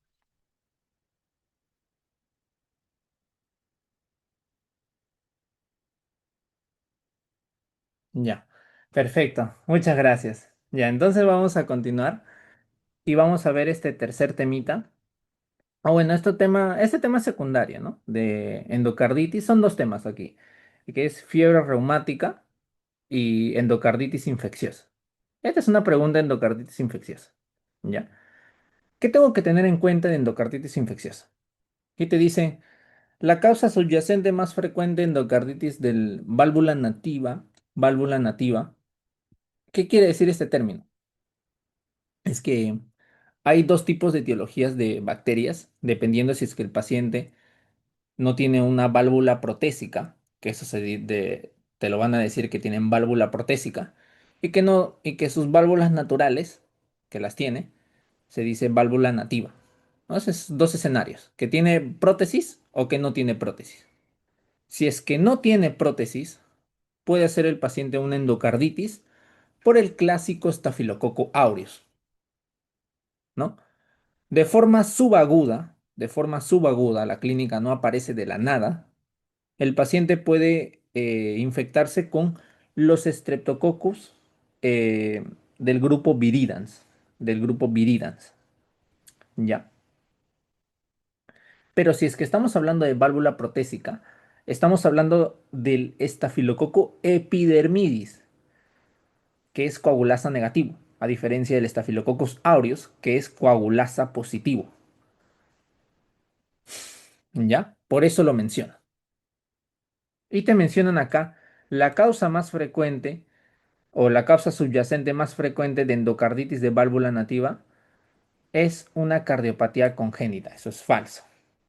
Ya, perfecto. Muchas gracias. Ya, entonces vamos a continuar y vamos a ver este tercer temita. Ah, bueno, este tema secundario, ¿no? De endocarditis. Son dos temas aquí, que es fiebre reumática y endocarditis infecciosa. Esta es una pregunta de endocarditis infecciosa. ¿Ya? ¿Qué tengo que tener en cuenta de endocarditis infecciosa? Aquí te dice, la causa subyacente más frecuente de endocarditis del válvula nativa. ¿Qué quiere decir este término? Es que hay dos tipos de etiologías de bacterias, dependiendo si es que el paciente no tiene una válvula protésica, que eso te lo van a decir que tienen válvula protésica, y que no, y que sus válvulas naturales, que las tiene, se dice válvula nativa. ¿No? Esos dos escenarios, que tiene prótesis o que no tiene prótesis. Si es que no tiene prótesis, puede hacer el paciente una endocarditis por el clásico estafilococo aureus, ¿no? De forma subaguda, la clínica no aparece de la nada. El paciente puede infectarse con los Streptococcus del grupo Viridans, ya. Pero si es que estamos hablando de válvula protésica, estamos hablando del estafilococo epidermidis, que es coagulasa negativo, a diferencia del Staphylococcus aureus, que es coagulasa positivo, ¿ya? Por eso lo menciona. Y te mencionan acá la causa más frecuente o la causa subyacente más frecuente de endocarditis de válvula nativa es una cardiopatía congénita. Eso es falso.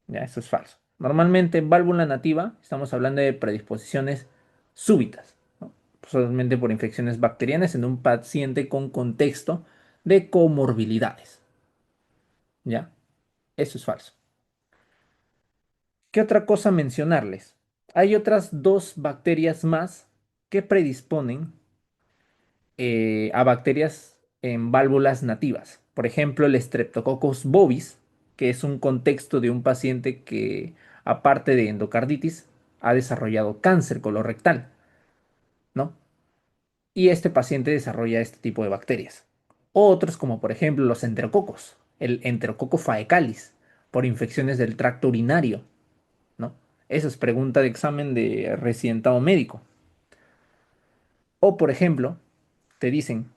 Ya, eso es falso. Normalmente en válvula nativa estamos hablando de predisposiciones súbitas, ¿no? Solamente por infecciones bacterianas en un paciente con contexto de comorbilidades. ¿Ya? Eso es falso. ¿Qué otra cosa mencionarles? Hay otras dos bacterias más que predisponen a bacterias en válvulas nativas. Por ejemplo, el Streptococcus bovis, que es un contexto de un paciente que, aparte de endocarditis, ha desarrollado cáncer colorectal, ¿no? Y este paciente desarrolla este tipo de bacterias. Otros, como por ejemplo los enterococos, el Enterococo faecalis, por infecciones del tracto urinario, ¿no? Eso es pregunta de examen de residentado médico. O, por ejemplo, te dicen,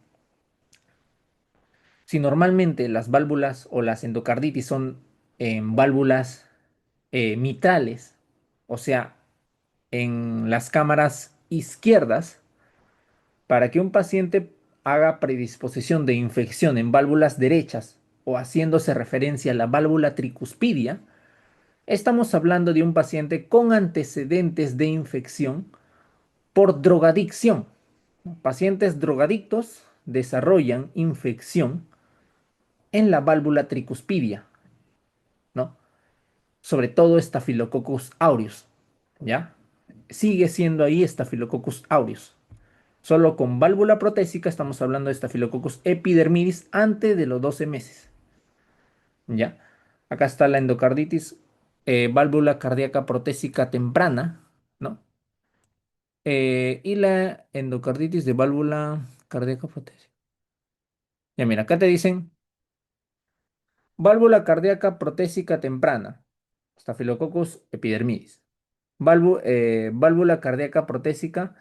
si normalmente las válvulas o las endocarditis son en válvulas mitrales, o sea, en las cámaras izquierdas, para que un paciente haga predisposición de infección en válvulas derechas o haciéndose referencia a la válvula tricuspidia, estamos hablando de un paciente con antecedentes de infección por drogadicción. Pacientes drogadictos desarrollan infección en la válvula tricuspidia, ¿no? sobre todo Staphylococcus aureus, ¿ya? Sigue siendo ahí Staphylococcus aureus. Solo con válvula protésica estamos hablando de Staphylococcus epidermidis antes de los 12 meses, ¿ya? Acá está la endocarditis, válvula cardíaca protésica temprana, ¿no? Y la endocarditis de válvula cardíaca protésica. Ya mira, acá te dicen válvula cardíaca protésica temprana, Staphylococcus epidermidis. Válvula cardíaca protésica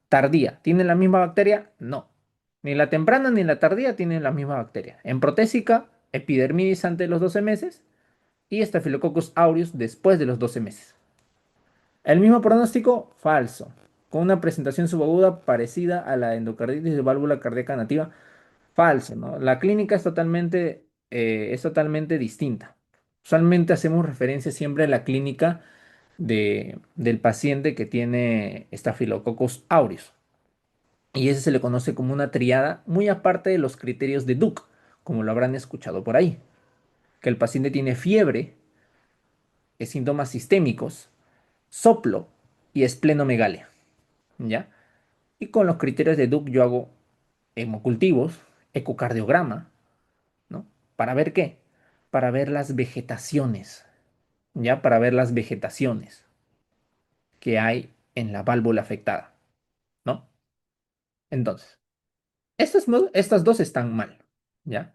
tardía. ¿Tiene la misma bacteria? No. Ni la temprana ni la tardía tienen la misma bacteria. En protésica, epidermidis antes de los 12 meses y Staphylococcus aureus después de los 12 meses. El mismo pronóstico, falso. Con una presentación subaguda parecida a la endocarditis de válvula cardíaca nativa, falso, ¿no? La clínica es totalmente distinta. Usualmente hacemos referencia siempre a la clínica del paciente que tiene Staphylococcus aureus. Y ese se le conoce como una triada muy aparte de los criterios de Duke, como lo habrán escuchado por ahí. Que el paciente tiene fiebre, síntomas sistémicos, soplo y esplenomegalia, ¿ya? Y con los criterios de Duke yo hago hemocultivos, ecocardiograma, ¿no? ¿Para ver qué? Para ver las vegetaciones, ¿ya? Para ver las vegetaciones que hay en la válvula afectada, ¿no? Entonces, estas dos están mal, ¿ya?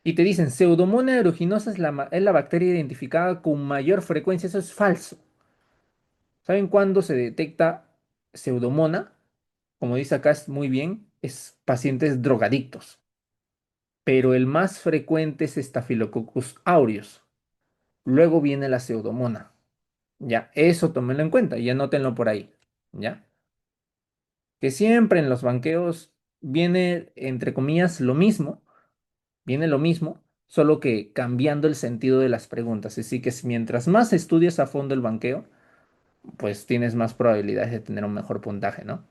Y te dicen, Pseudomonas aeruginosa es la bacteria identificada con mayor frecuencia. Eso es falso. ¿Saben cuándo se detecta Pseudomona? Como dice acá, es muy bien, es pacientes drogadictos. Pero el más frecuente es Staphylococcus aureus. Luego viene la Pseudomona. Ya, eso tómenlo en cuenta y anótenlo por ahí. ¿Ya? Que siempre en los banqueos viene, entre comillas, lo mismo, viene lo mismo, solo que cambiando el sentido de las preguntas. Así que mientras más estudias a fondo el banqueo, pues tienes más probabilidades de tener un mejor puntaje, ¿no?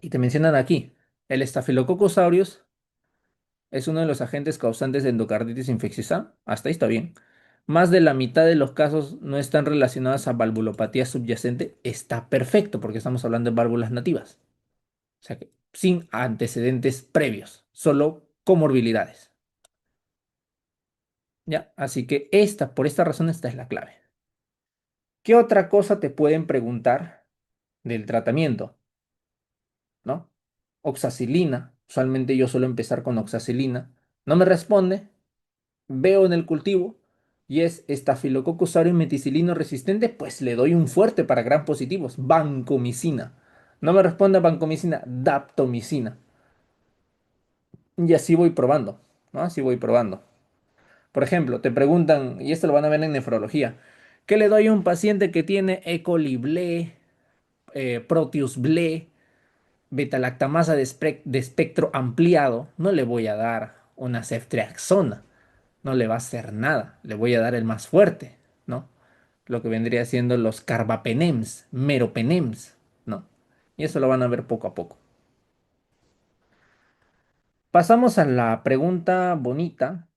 Y te mencionan aquí, el Staphylococcus aureus es uno de los agentes causantes de endocarditis infecciosa. Hasta ahí está bien. Más de la mitad de los casos no están relacionados a valvulopatía subyacente. Está perfecto porque estamos hablando de válvulas nativas. O sea que sin antecedentes previos, solo comorbilidades. ¿Ya? Así que por esta razón, esta es la clave. ¿Qué otra cosa te pueden preguntar del tratamiento? ¿No? Oxacilina. Usualmente yo suelo empezar con oxacilina. No me responde. Veo en el cultivo y es Staphylococcus aureus meticilino resistente, pues le doy un fuerte para gram positivos. Vancomicina. No me responde vancomicina, daptomicina. Y así voy probando, ¿no? Así voy probando. Por ejemplo, te preguntan, y esto lo van a ver en nefrología, ¿qué le doy a un paciente que tiene E. coli ble, Proteus ble, beta-lactamasa de espectro ampliado? No le voy a dar una ceftriaxona, no le va a hacer nada, le voy a dar el más fuerte, ¿no? Lo que vendría siendo los carbapenems, meropenems, ¿no? Y eso lo van a ver poco a poco. Pasamos a la pregunta bonita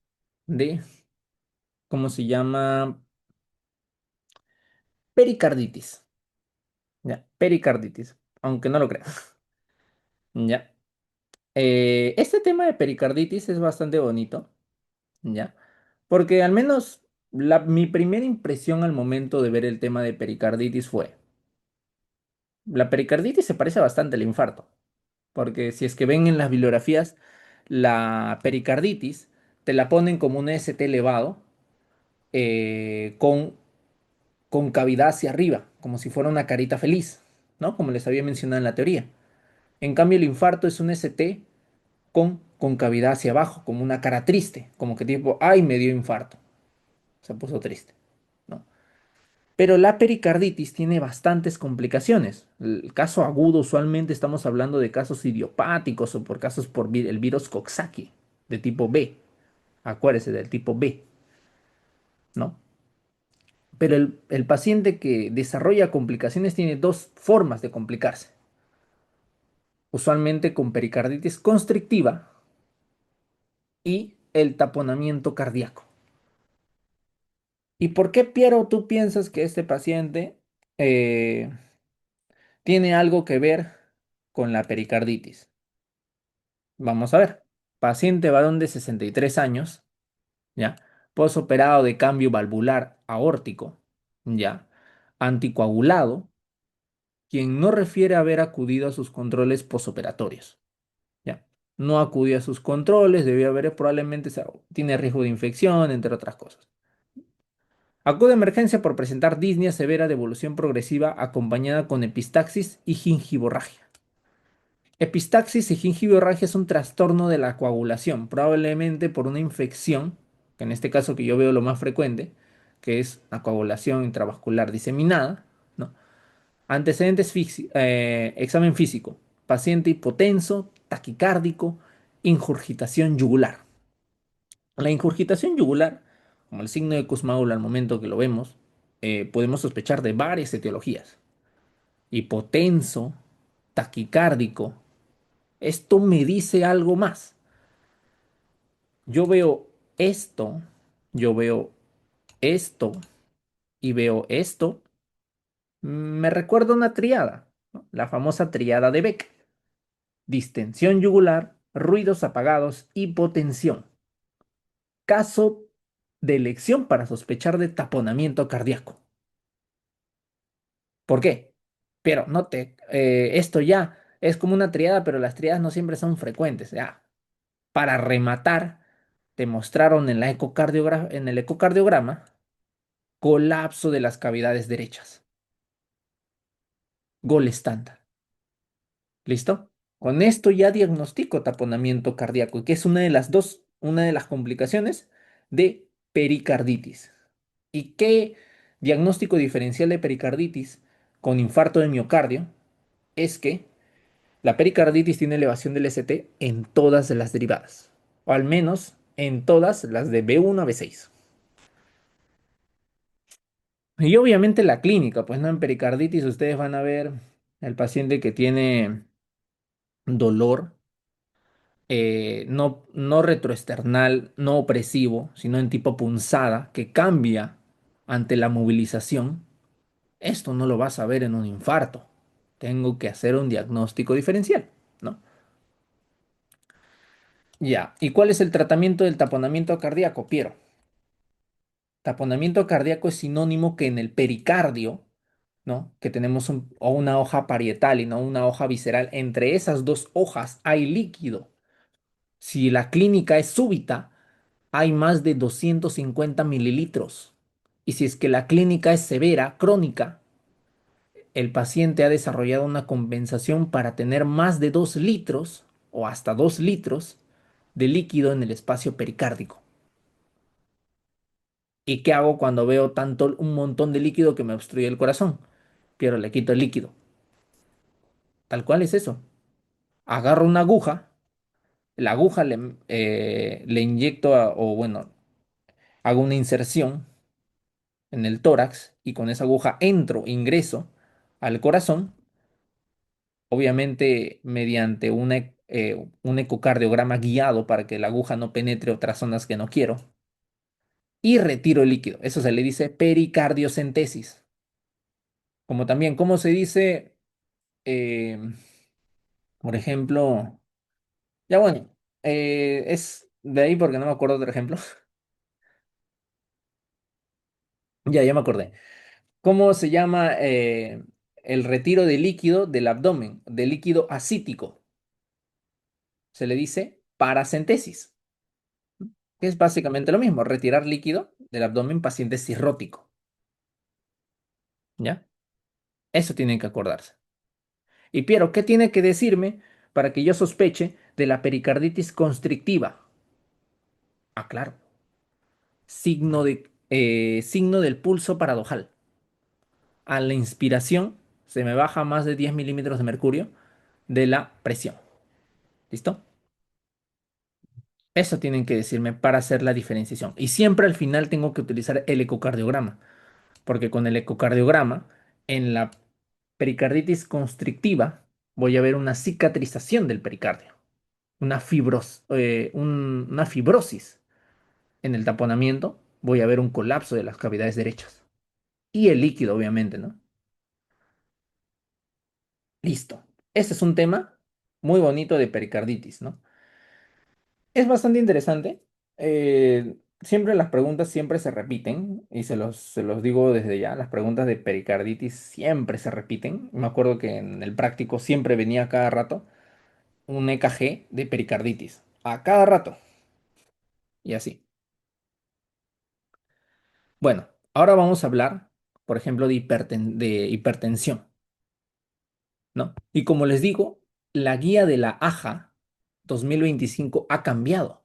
de, ¿cómo se llama? Pericarditis. Ya, pericarditis, aunque no lo creas. Ya. Este tema de pericarditis es bastante bonito, ¿ya? Porque al menos mi primera impresión al momento de ver el tema de pericarditis fue, la pericarditis se parece bastante al infarto, porque si es que ven en las bibliografías, la pericarditis te la ponen como un ST elevado con cavidad hacia arriba, como si fuera una carita feliz, ¿no? Como les había mencionado en la teoría. En cambio, el infarto es un ST con concavidad hacia abajo, como una cara triste, como que tipo, ay, me dio infarto, se puso triste, ¿no? Pero la pericarditis tiene bastantes complicaciones. El caso agudo, usualmente estamos hablando de casos idiopáticos o por casos por el virus Coxsackie, de tipo B. Acuérdese del tipo B, ¿no? Pero el paciente que desarrolla complicaciones tiene dos formas de complicarse. Usualmente con pericarditis constrictiva y el taponamiento cardíaco. ¿Y por qué, Piero, tú piensas que este paciente eh, tiene algo que ver con la pericarditis? Vamos a ver. Paciente varón de 63 años, ¿ya? Posoperado de cambio valvular aórtico, ¿ya? Anticoagulado, quien no refiere haber acudido a sus controles posoperatorios, ¿ya? No acudió a sus controles, debió haber probablemente tiene riesgo de infección, entre otras cosas. Acude a emergencia por presentar disnea severa de evolución progresiva acompañada con epistaxis y gingivorragia. Epistaxis y gingivorragia es un trastorno de la coagulación, probablemente por una infección, que en este caso que yo veo lo más frecuente, que es la coagulación intravascular diseminada, ¿no? Antecedentes, examen físico, paciente hipotenso, taquicárdico, ingurgitación yugular. La ingurgitación yugular, como el signo de Kussmaul al momento que lo vemos, podemos sospechar de varias etiologías. Hipotenso, taquicárdico. Esto me dice algo más. Yo veo esto, yo veo esto y veo esto. Me recuerda una triada, ¿no? La famosa triada de Beck. Distensión yugular, ruidos apagados, hipotensión. Caso de elección para sospechar de taponamiento cardíaco. ¿Por qué? Pero no te, esto ya es como una triada, pero las triadas no siempre son frecuentes. Ya, para rematar, te mostraron en en el ecocardiograma colapso de las cavidades derechas. Gol estándar. ¿Listo? Con esto ya diagnostico taponamiento cardíaco, y que es una de las complicaciones de pericarditis. ¿Y qué diagnóstico diferencial de pericarditis con infarto de miocardio? Es que la pericarditis tiene elevación del ST en todas las derivadas, o al menos en todas las de B1 a B6. Y obviamente la clínica, pues no, en pericarditis ustedes van a ver el paciente que tiene dolor, no retroesternal, no opresivo, sino en tipo punzada, que cambia ante la movilización. Esto no lo vas a ver en un infarto. Tengo que hacer un diagnóstico diferencial, ¿no? Ya. ¿Y cuál es el tratamiento del taponamiento cardíaco, Piero? Taponamiento cardíaco es sinónimo que en el pericardio, ¿no? Que tenemos o una hoja parietal y no una hoja visceral. Entre esas dos hojas hay líquido. Si la clínica es súbita, hay más de 250 mililitros. Y si es que la clínica es severa, crónica, el paciente ha desarrollado una compensación para tener más de 2 litros o hasta 2 litros de líquido en el espacio pericárdico. ¿Y qué hago cuando veo un montón de líquido que me obstruye el corazón? Pero le quito el líquido. Tal cual es eso. Agarro una aguja, la aguja le inyecto, o bueno, hago una inserción en el tórax y con esa aguja ingreso al corazón, obviamente mediante un ecocardiograma guiado para que la aguja no penetre otras zonas que no quiero, y retiro el líquido. Eso se le dice pericardiocentesis. Como también, ¿cómo se dice? eh, por ejemplo, ya bueno, es de ahí porque no me acuerdo otro ejemplo. Ya me acordé. ¿Cómo se llama el retiro de líquido del abdomen, de líquido ascítico? Se le dice paracentesis, que es básicamente lo mismo, retirar líquido del abdomen paciente cirrótico, ¿ya? Eso tienen que acordarse. Y Piero, ¿qué tiene que decirme para que yo sospeche de la pericarditis constrictiva? Ah, claro. Signo del pulso paradojal. A la inspiración se me baja más de 10 milímetros de mercurio de la presión. ¿Listo? Eso tienen que decirme para hacer la diferenciación. Y siempre al final tengo que utilizar el ecocardiograma, porque con el ecocardiograma, en la pericarditis constrictiva, voy a ver una cicatrización del pericardio, una fibrosis en el taponamiento. voy a ver un colapso de las cavidades derechas. Y el líquido, obviamente, ¿no? Listo. Este es un tema muy bonito de pericarditis, ¿no? Es bastante interesante. Siempre las preguntas siempre se repiten y se los digo desde ya. Las preguntas de pericarditis siempre se repiten. Me acuerdo que en el práctico siempre venía cada rato un EKG de pericarditis. A cada rato. Y así. Bueno, ahora vamos a hablar, por ejemplo, de hipertensión, ¿no? Y como les digo, la guía de la AJA 2025 ha cambiado.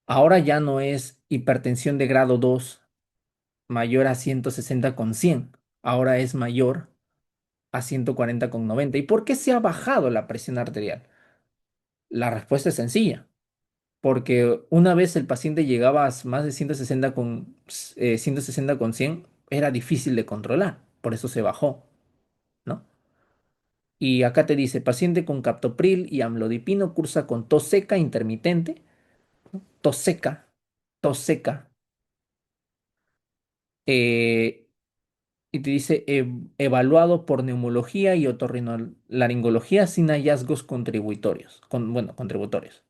Ahora ya no es hipertensión de grado 2 mayor a 160/100. Ahora es mayor a 140/90. ¿Y por qué se ha bajado la presión arterial? La respuesta es sencilla. Porque una vez el paciente llegaba a más de 160/100, era difícil de controlar, por eso se bajó, ¿no? Y acá te dice, paciente con captopril y amlodipino cursa con tos seca intermitente, tos seca, tos seca, eh, y te dice evaluado por neumología y otorrinolaringología sin hallazgos contributorios, bueno, contributorios.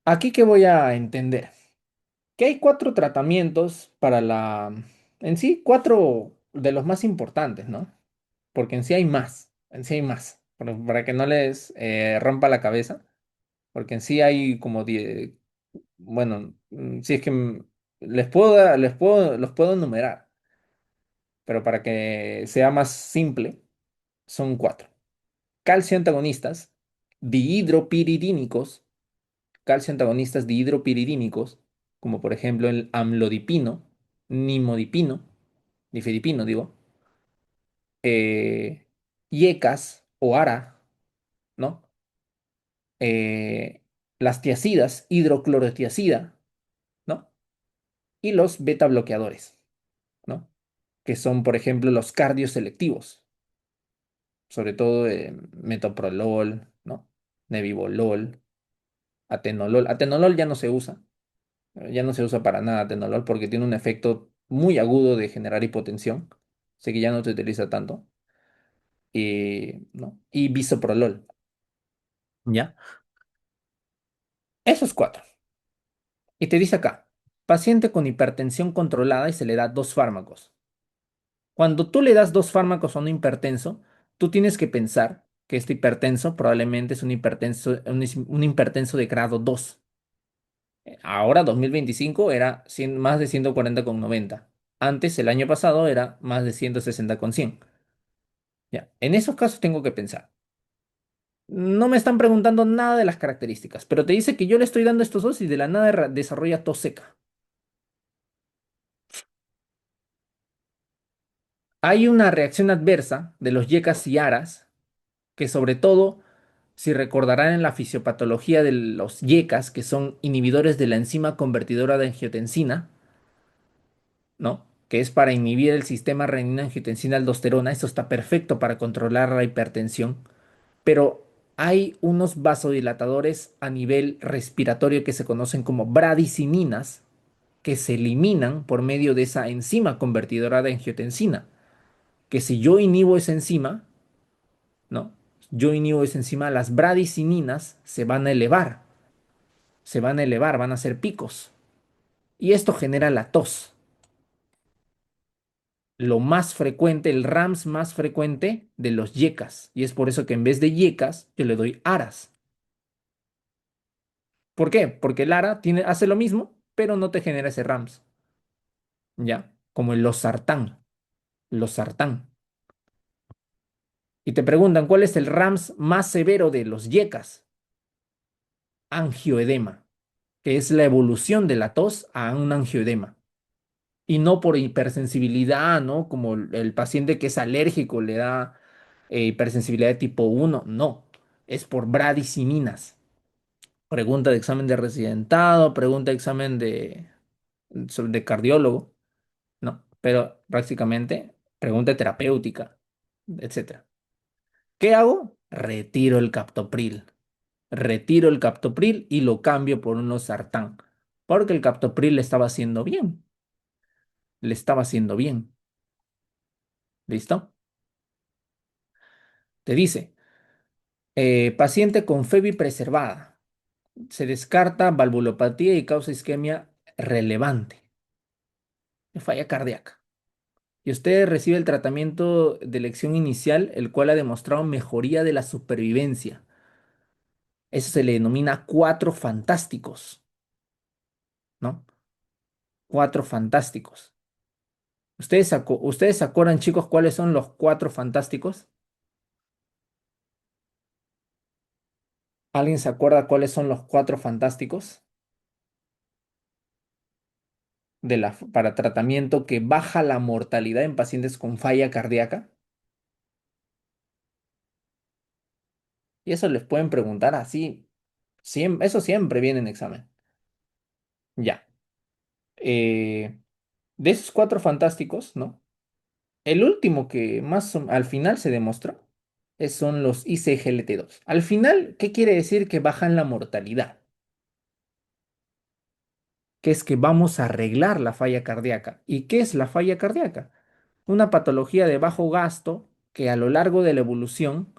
Aquí que voy a entender. Que hay cuatro tratamientos en sí, cuatro de los más importantes, ¿no? Porque en sí hay más, en sí hay más, para que no les rompa la cabeza, porque en sí hay como 10, bueno, si es que los puedo enumerar, pero para que sea más simple, son cuatro. Calcio antagonistas, dihidropiridínicos, calcio antagonistas dihidropiridínicos, como por ejemplo el amlodipino, nimodipino, nifedipino, digo, IECAS o ARA, ¿no? Eh, las tiacidas, hidroclorotiacida, ¿no? Y los beta bloqueadores, ¿no? Que son, por ejemplo, los cardioselectivos, sobre todo metoprolol, ¿no? Nebivolol, atenolol. Atenolol ya no se usa. Ya no se usa para nada atenolol porque tiene un efecto muy agudo de generar hipotensión. Así que ya no se utiliza tanto. ¿No? Y bisoprolol. ¿Ya? Esos cuatro. Y te dice acá, paciente con hipertensión controlada y se le da dos fármacos. Cuando tú le das dos fármacos a un hipertenso, tú tienes que pensar que este hipertenso probablemente es un hipertenso de grado 2. Ahora, 2025, era más de 140/90. Antes, el año pasado, era más de 160/100. Ya. En esos casos tengo que pensar. No me están preguntando nada de las características, pero te dice que yo le estoy dando estos dos y de la nada desarrolla tos seca. Hay una reacción adversa de los yecas y aras, que sobre todo, si recordarán en la fisiopatología de los yecas, que son inhibidores de la enzima convertidora de angiotensina, ¿no? Que es para inhibir el sistema renina-angiotensina-aldosterona. Esto está perfecto para controlar la hipertensión, pero hay unos vasodilatadores a nivel respiratorio que se conocen como bradicininas que se eliminan por medio de esa enzima convertidora de angiotensina, que si yo inhibo esa enzima, ¿no? Yo inhibo esa enzima, las bradicininas se van a elevar, van a hacer picos, y esto genera la tos. Lo más frecuente, el RAMS más frecuente de los yecas. Y es por eso que en vez de yecas, yo le doy aras. ¿Por qué? Porque el ara hace lo mismo, pero no te genera ese RAMS. ¿Ya? Como el losartán. Losartán. Y te preguntan, ¿cuál es el RAMS más severo de los yecas? Angioedema, que es la evolución de la tos a un angioedema. Y no por hipersensibilidad, ¿no? Como el paciente que es alérgico le da hipersensibilidad de tipo 1, no. Es por bradicininas. Pregunta de examen de residentado, pregunta de examen de cardiólogo, ¿no? Pero prácticamente pregunta terapéutica, etcétera. ¿Qué hago? Retiro el captopril. Retiro el captopril y lo cambio por un losartán, porque el captopril le estaba haciendo bien, le estaba haciendo bien. ¿Listo? Te dice, paciente con FEBI preservada. Se descarta valvulopatía y causa isquemia relevante, falla cardíaca. Y usted recibe el tratamiento de elección inicial, el cual ha demostrado mejoría de la supervivencia. Eso se le denomina cuatro fantásticos, ¿no? Cuatro fantásticos. ¿Ustedes se acuerdan, chicos, cuáles son los cuatro fantásticos? ¿Alguien se acuerda cuáles son los cuatro fantásticos para tratamiento que baja la mortalidad en pacientes con falla cardíaca? Y eso les pueden preguntar así. Eso siempre viene en examen. Ya. Eh, de esos cuatro fantásticos, ¿no? El último que al final se demostró son los ICGLT2. Al final, ¿qué quiere decir que bajan la mortalidad? Que es que vamos a arreglar la falla cardíaca. ¿Y qué es la falla cardíaca? Una patología de bajo gasto que a lo largo de la evolución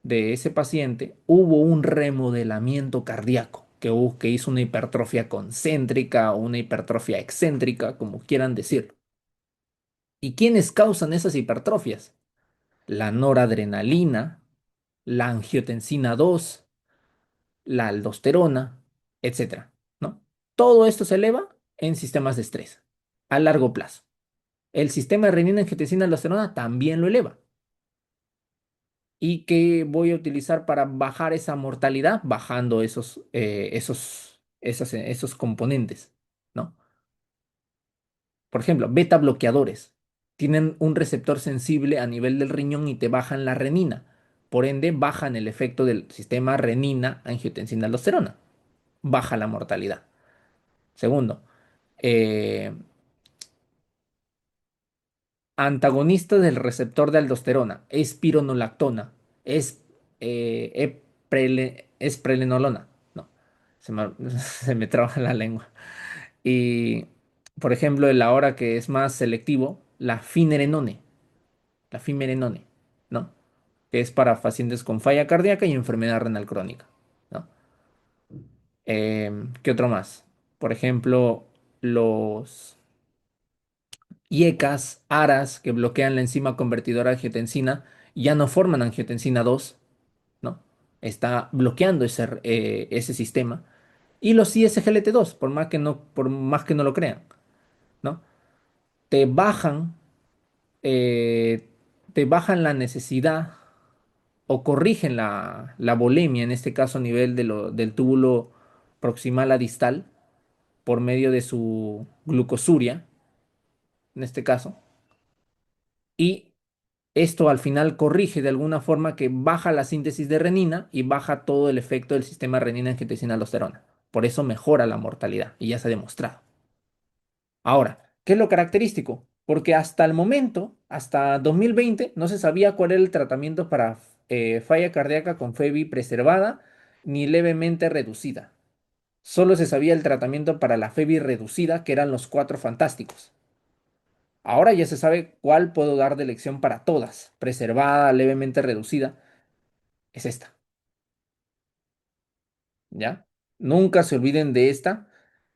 de ese paciente hubo un remodelamiento cardíaco, que hizo una hipertrofia concéntrica o una hipertrofia excéntrica, como quieran decirlo. ¿Y quiénes causan esas hipertrofias? La noradrenalina, la angiotensina 2, la aldosterona, etcétera, ¿no? Todo esto se eleva en sistemas de estrés a largo plazo. El sistema de renina, angiotensina, aldosterona también lo eleva. ¿Y qué voy a utilizar para bajar esa mortalidad? Bajando esos componentes, ¿no? Por ejemplo, beta bloqueadores. Tienen un receptor sensible a nivel del riñón y te bajan la renina. Por ende, bajan el efecto del sistema renina, angiotensina, aldosterona. Baja la mortalidad. Segundo, eh, antagonista del receptor de aldosterona, espironolactona, es, es prenenolona. No, se me traba la lengua. Y, por ejemplo, el ahora que es más selectivo, la finerenone, ¿no? Que es para pacientes con falla cardíaca y enfermedad renal crónica, ¿no? ¿Qué otro más? Por ejemplo, los IECAS, ARAS, que bloquean la enzima convertidora de angiotensina, ya no forman angiotensina 2, ¿no? Está bloqueando ese sistema. Y los ISGLT2, por más que no lo crean, ¿no? Te bajan, eh, te bajan la necesidad o corrigen la volemia, en este caso a nivel del túbulo proximal a distal, por medio de su glucosuria, en este caso. Y esto al final corrige de alguna forma que baja la síntesis de renina y baja todo el efecto del sistema renina-angiotensina-aldosterona. Por eso mejora la mortalidad y ya se ha demostrado. Ahora, ¿qué es lo característico? Porque hasta el momento, hasta 2020, no se sabía cuál era el tratamiento para falla cardíaca con FEBI preservada ni levemente reducida. Solo se sabía el tratamiento para la FEBI reducida, que eran los cuatro fantásticos. Ahora ya se sabe cuál puedo dar de elección para todas. Preservada, levemente reducida. Es esta, ¿ya? Nunca se olviden de esta,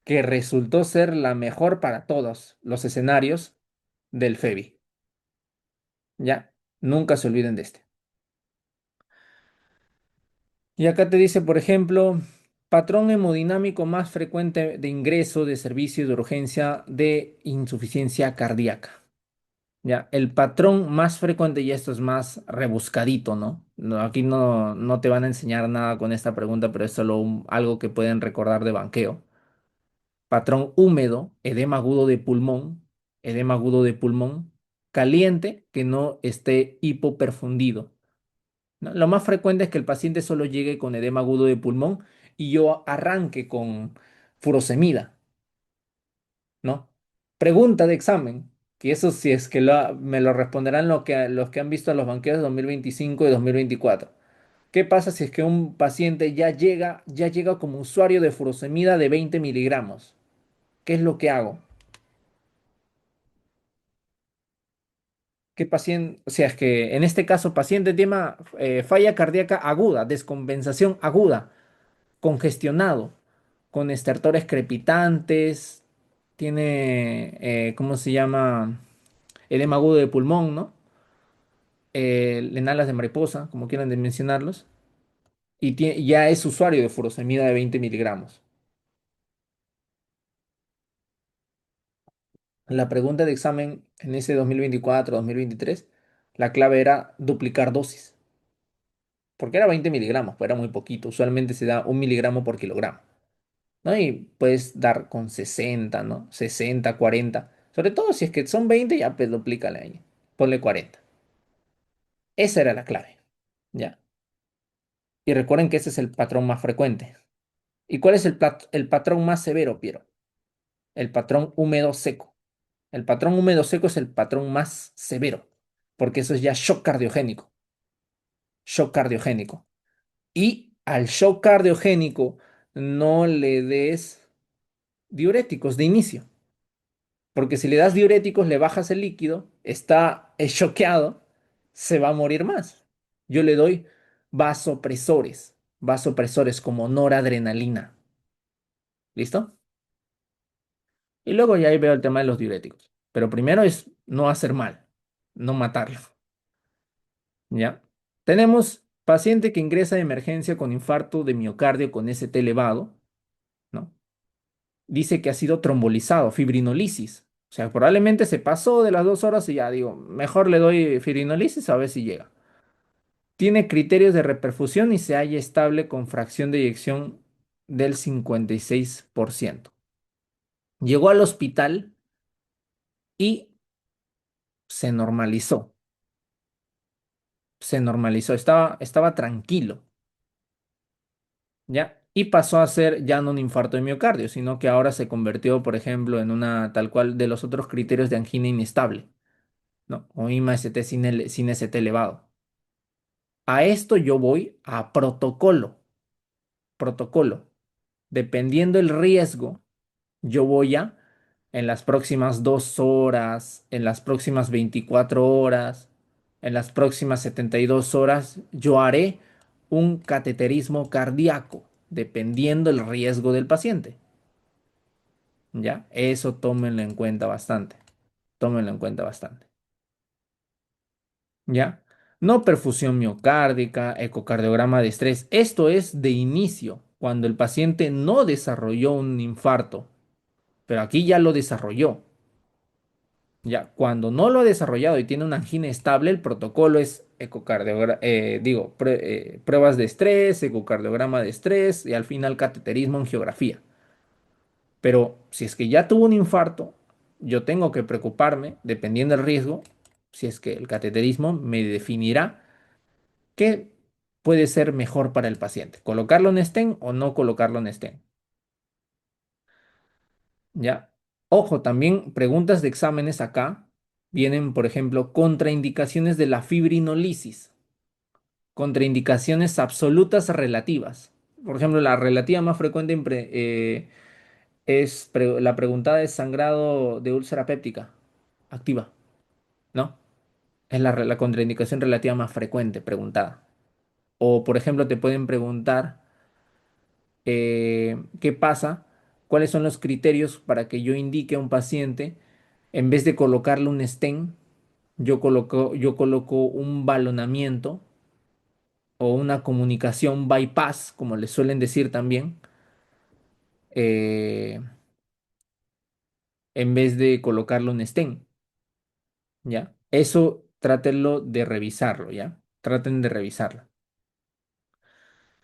que resultó ser la mejor para todos los escenarios del FEBI, ¿ya? Nunca se olviden de este. Y acá te dice, por ejemplo, patrón hemodinámico más frecuente de ingreso de servicio de urgencia de insuficiencia cardíaca. Ya, el patrón más frecuente, y esto es más rebuscadito, ¿no? Aquí no te van a enseñar nada con esta pregunta, pero es solo algo que pueden recordar de banqueo. Patrón húmedo, edema agudo de pulmón, caliente, que no esté hipoperfundido, ¿no? Lo más frecuente es que el paciente solo llegue con edema agudo de pulmón y yo arranque con furosemida, ¿no? Pregunta de examen, que eso sí es que me lo responderán los que han visto los banqueros de 2025 y 2024. ¿Qué pasa si es que un paciente ya llega como usuario de furosemida de 20 miligramos? ¿Qué es lo que hago? ¿Qué paciente, o sea, es que en este caso paciente tema falla cardíaca aguda, descompensación aguda, congestionado, con estertores crepitantes, tiene, ¿cómo se llama? Edema agudo de pulmón, ¿no? En alas de mariposa, como quieran de mencionarlos, y ya es usuario de furosemida de 20 miligramos. La pregunta de examen en ese 2024-2023, la clave era duplicar dosis, porque era 20 miligramos, pues era muy poquito. Usualmente se da 1 miligramo por kilogramo, ¿no? Y puedes dar con 60, ¿no? 60, 40. Sobre todo si es que son 20, ya pues duplícale ahí. Ponle 40. Esa era la clave, ¿ya? Y recuerden que ese es el patrón más frecuente. ¿Y cuál es el patrón más severo, Piero? El patrón húmedo seco. El patrón húmedo seco es el patrón más severo, porque eso es ya shock cardiogénico. Shock cardiogénico. Y al shock cardiogénico no le des diuréticos de inicio, porque si le das diuréticos, le bajas el líquido, está choqueado, se va a morir más. Yo le doy vasopresores como noradrenalina. ¿Listo? Y luego ya ahí veo el tema de los diuréticos. Pero primero es no hacer mal, no matarlo. ¿Ya? Tenemos paciente que ingresa de emergencia con infarto de miocardio con ST elevado, ¿no? Dice que ha sido trombolizado, fibrinolisis. O sea, probablemente se pasó de las 2 horas y ya digo, mejor le doy fibrinolisis a ver si llega. Tiene criterios de reperfusión y se halla estable con fracción de eyección del 56%. Llegó al hospital y se normalizó. Se normalizó, estaba tranquilo, ¿ya? Y pasó a ser ya no un infarto de miocardio, sino que ahora se convirtió, por ejemplo, en una tal cual de los otros criterios de angina inestable, ¿no? O IMA-ST sin ST elevado. A esto yo voy a protocolo, protocolo. Dependiendo el riesgo, yo voy a, en las próximas 2 horas, en las próximas 24 horas, en las próximas 72 horas, yo haré un cateterismo cardíaco, dependiendo el riesgo del paciente. ¿Ya? Eso tómenlo en cuenta bastante. Tómenlo en cuenta bastante. ¿Ya? No perfusión miocárdica, ecocardiograma de estrés. Esto es de inicio, cuando el paciente no desarrolló un infarto, pero aquí ya lo desarrolló. Ya, cuando no lo ha desarrollado y tiene una angina estable, el protocolo es pruebas de estrés, ecocardiograma de estrés y al final cateterismo, angiografía. Pero si es que ya tuvo un infarto, yo tengo que preocuparme, dependiendo del riesgo, si es que el cateterismo me definirá qué puede ser mejor para el paciente, colocarlo en stent o no colocarlo en stent. ¿Ya? Ojo, también preguntas de exámenes acá vienen, por ejemplo, contraindicaciones de la fibrinolisis, contraindicaciones absolutas relativas. Por ejemplo, la relativa más frecuente la preguntada es sangrado de úlcera péptica activa, ¿no? Es la contraindicación relativa más frecuente preguntada. O, por ejemplo, te pueden preguntar qué pasa, cuáles son los criterios para que yo indique a un paciente, en vez de colocarle un stent, yo coloco un balonamiento o una comunicación bypass, como le suelen decir también, eh, en vez de colocarle un stent, ¿ya? Eso trátenlo de revisarlo, ¿ya? Traten de revisarlo.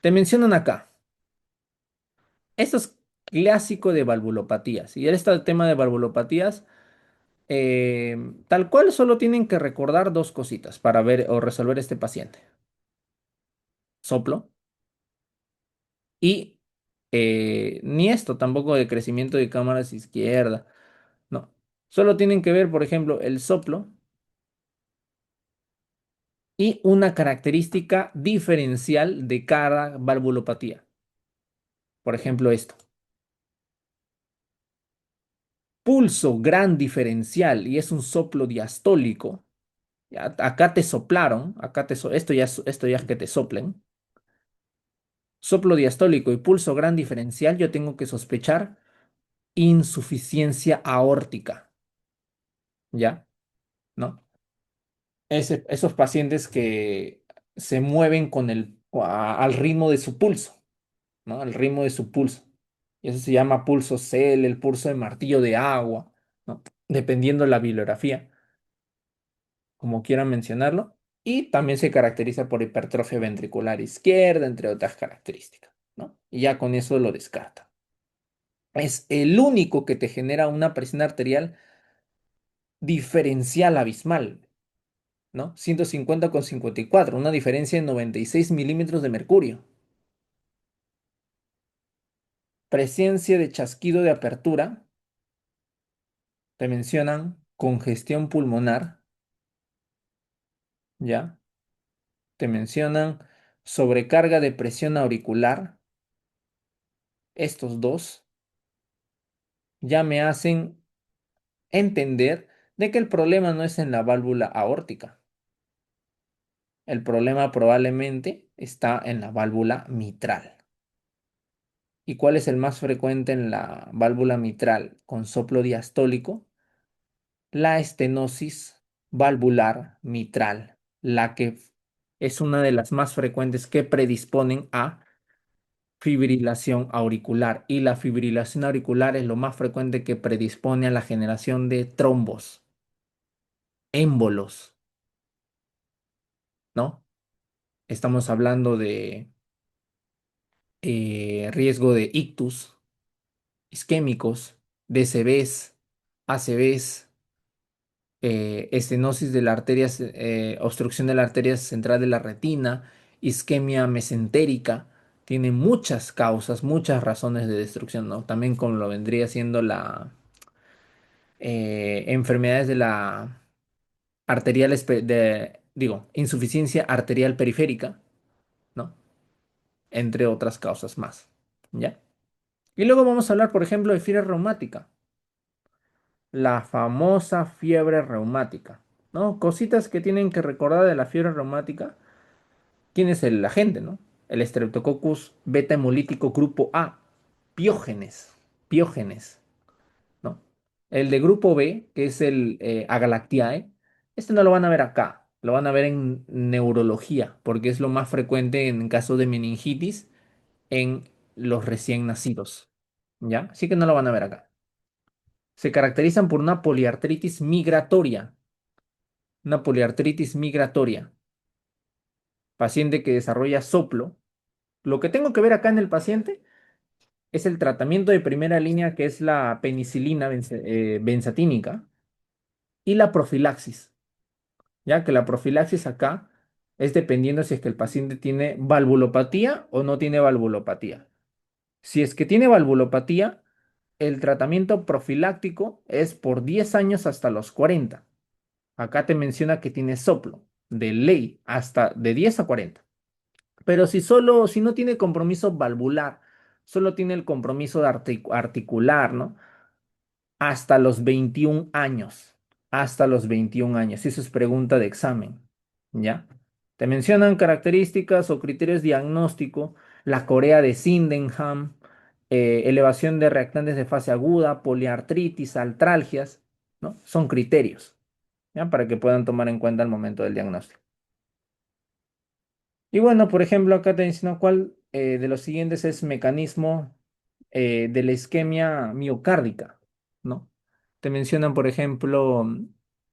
Te mencionan acá, esto es clásico de valvulopatías, y este tema de valvulopatías, tal cual solo tienen que recordar dos cositas para ver o resolver este paciente. Soplo y ni esto tampoco de crecimiento de cámaras izquierda. No. Solo tienen que ver, por ejemplo, el soplo y una característica diferencial de cada valvulopatía. Por ejemplo, esto. Pulso gran diferencial y es un soplo diastólico. Acá te soplaron, esto ya es que te soplen. Soplo diastólico y pulso gran diferencial, yo tengo que sospechar insuficiencia aórtica, ¿ya? ¿No? Esos pacientes que se mueven al ritmo de su pulso, ¿no? Al ritmo de su pulso. Y eso se llama pulso CEL, el pulso de martillo de agua, ¿no? Dependiendo de la bibliografía, como quieran mencionarlo. Y también se caracteriza por hipertrofia ventricular izquierda, entre otras características, ¿no? Y ya con eso lo descarta. Es el único que te genera una presión arterial diferencial abismal, ¿no? 150,54, una diferencia de 96 milímetros de mercurio. Presencia de chasquido de apertura, te mencionan congestión pulmonar, ¿ya? Te mencionan sobrecarga de presión auricular. Estos dos ya me hacen entender de que el problema no es en la válvula aórtica. El problema probablemente está en la válvula mitral. ¿Y cuál es el más frecuente en la válvula mitral con soplo diastólico? La estenosis valvular mitral, la que es una de las más frecuentes que predisponen a fibrilación auricular. Y la fibrilación auricular es lo más frecuente que predispone a la generación de trombos, émbolos, ¿no? Estamos hablando de riesgo de ictus, isquémicos, DCBs, ACVs, estenosis de la arteria, obstrucción de la arteria central de la retina, isquemia mesentérica. Tiene muchas causas, muchas razones de destrucción, ¿no? También como lo vendría siendo la enfermedades de la insuficiencia arterial periférica, ¿no? Entre otras causas más, ¿ya? Y luego vamos a hablar, por ejemplo, de fiebre reumática, la famosa fiebre reumática, ¿no? Cositas que tienen que recordar de la fiebre reumática. ¿Quién es el agente, no? El Streptococcus beta hemolítico grupo A, Piógenes, Piógenes, ¿no? El de grupo B, que es el Agalactiae, este no lo van a ver acá, lo van a ver en neurología, porque es lo más frecuente en caso de meningitis en los recién nacidos, ¿ya? Así que no lo van a ver acá. Se caracterizan por una poliartritis migratoria, paciente que desarrolla soplo. Lo que tengo que ver acá en el paciente es el tratamiento de primera línea, que es la penicilina benzatínica, y la profilaxis, ya que la profilaxis acá es dependiendo si es que el paciente tiene valvulopatía o no tiene valvulopatía. Si es que tiene valvulopatía, el tratamiento profiláctico es por 10 años hasta los 40. Acá te menciona que tiene soplo, de ley, hasta de 10 a 40. Pero si no tiene compromiso valvular, solo tiene el compromiso de articular, ¿no? Hasta los 21 años. Hasta los 21 años. Eso es pregunta de examen. ¿Ya? Te mencionan características o criterios diagnóstico, la corea de Sydenham, elevación de reactantes de fase aguda, poliartritis, artralgias, ¿no? Son criterios, ¿ya? Para que puedan tomar en cuenta al momento del diagnóstico. Y bueno, por ejemplo, acá te dicen cuál de los siguientes es mecanismo de la isquemia miocárdica, ¿no? Te mencionan, por ejemplo,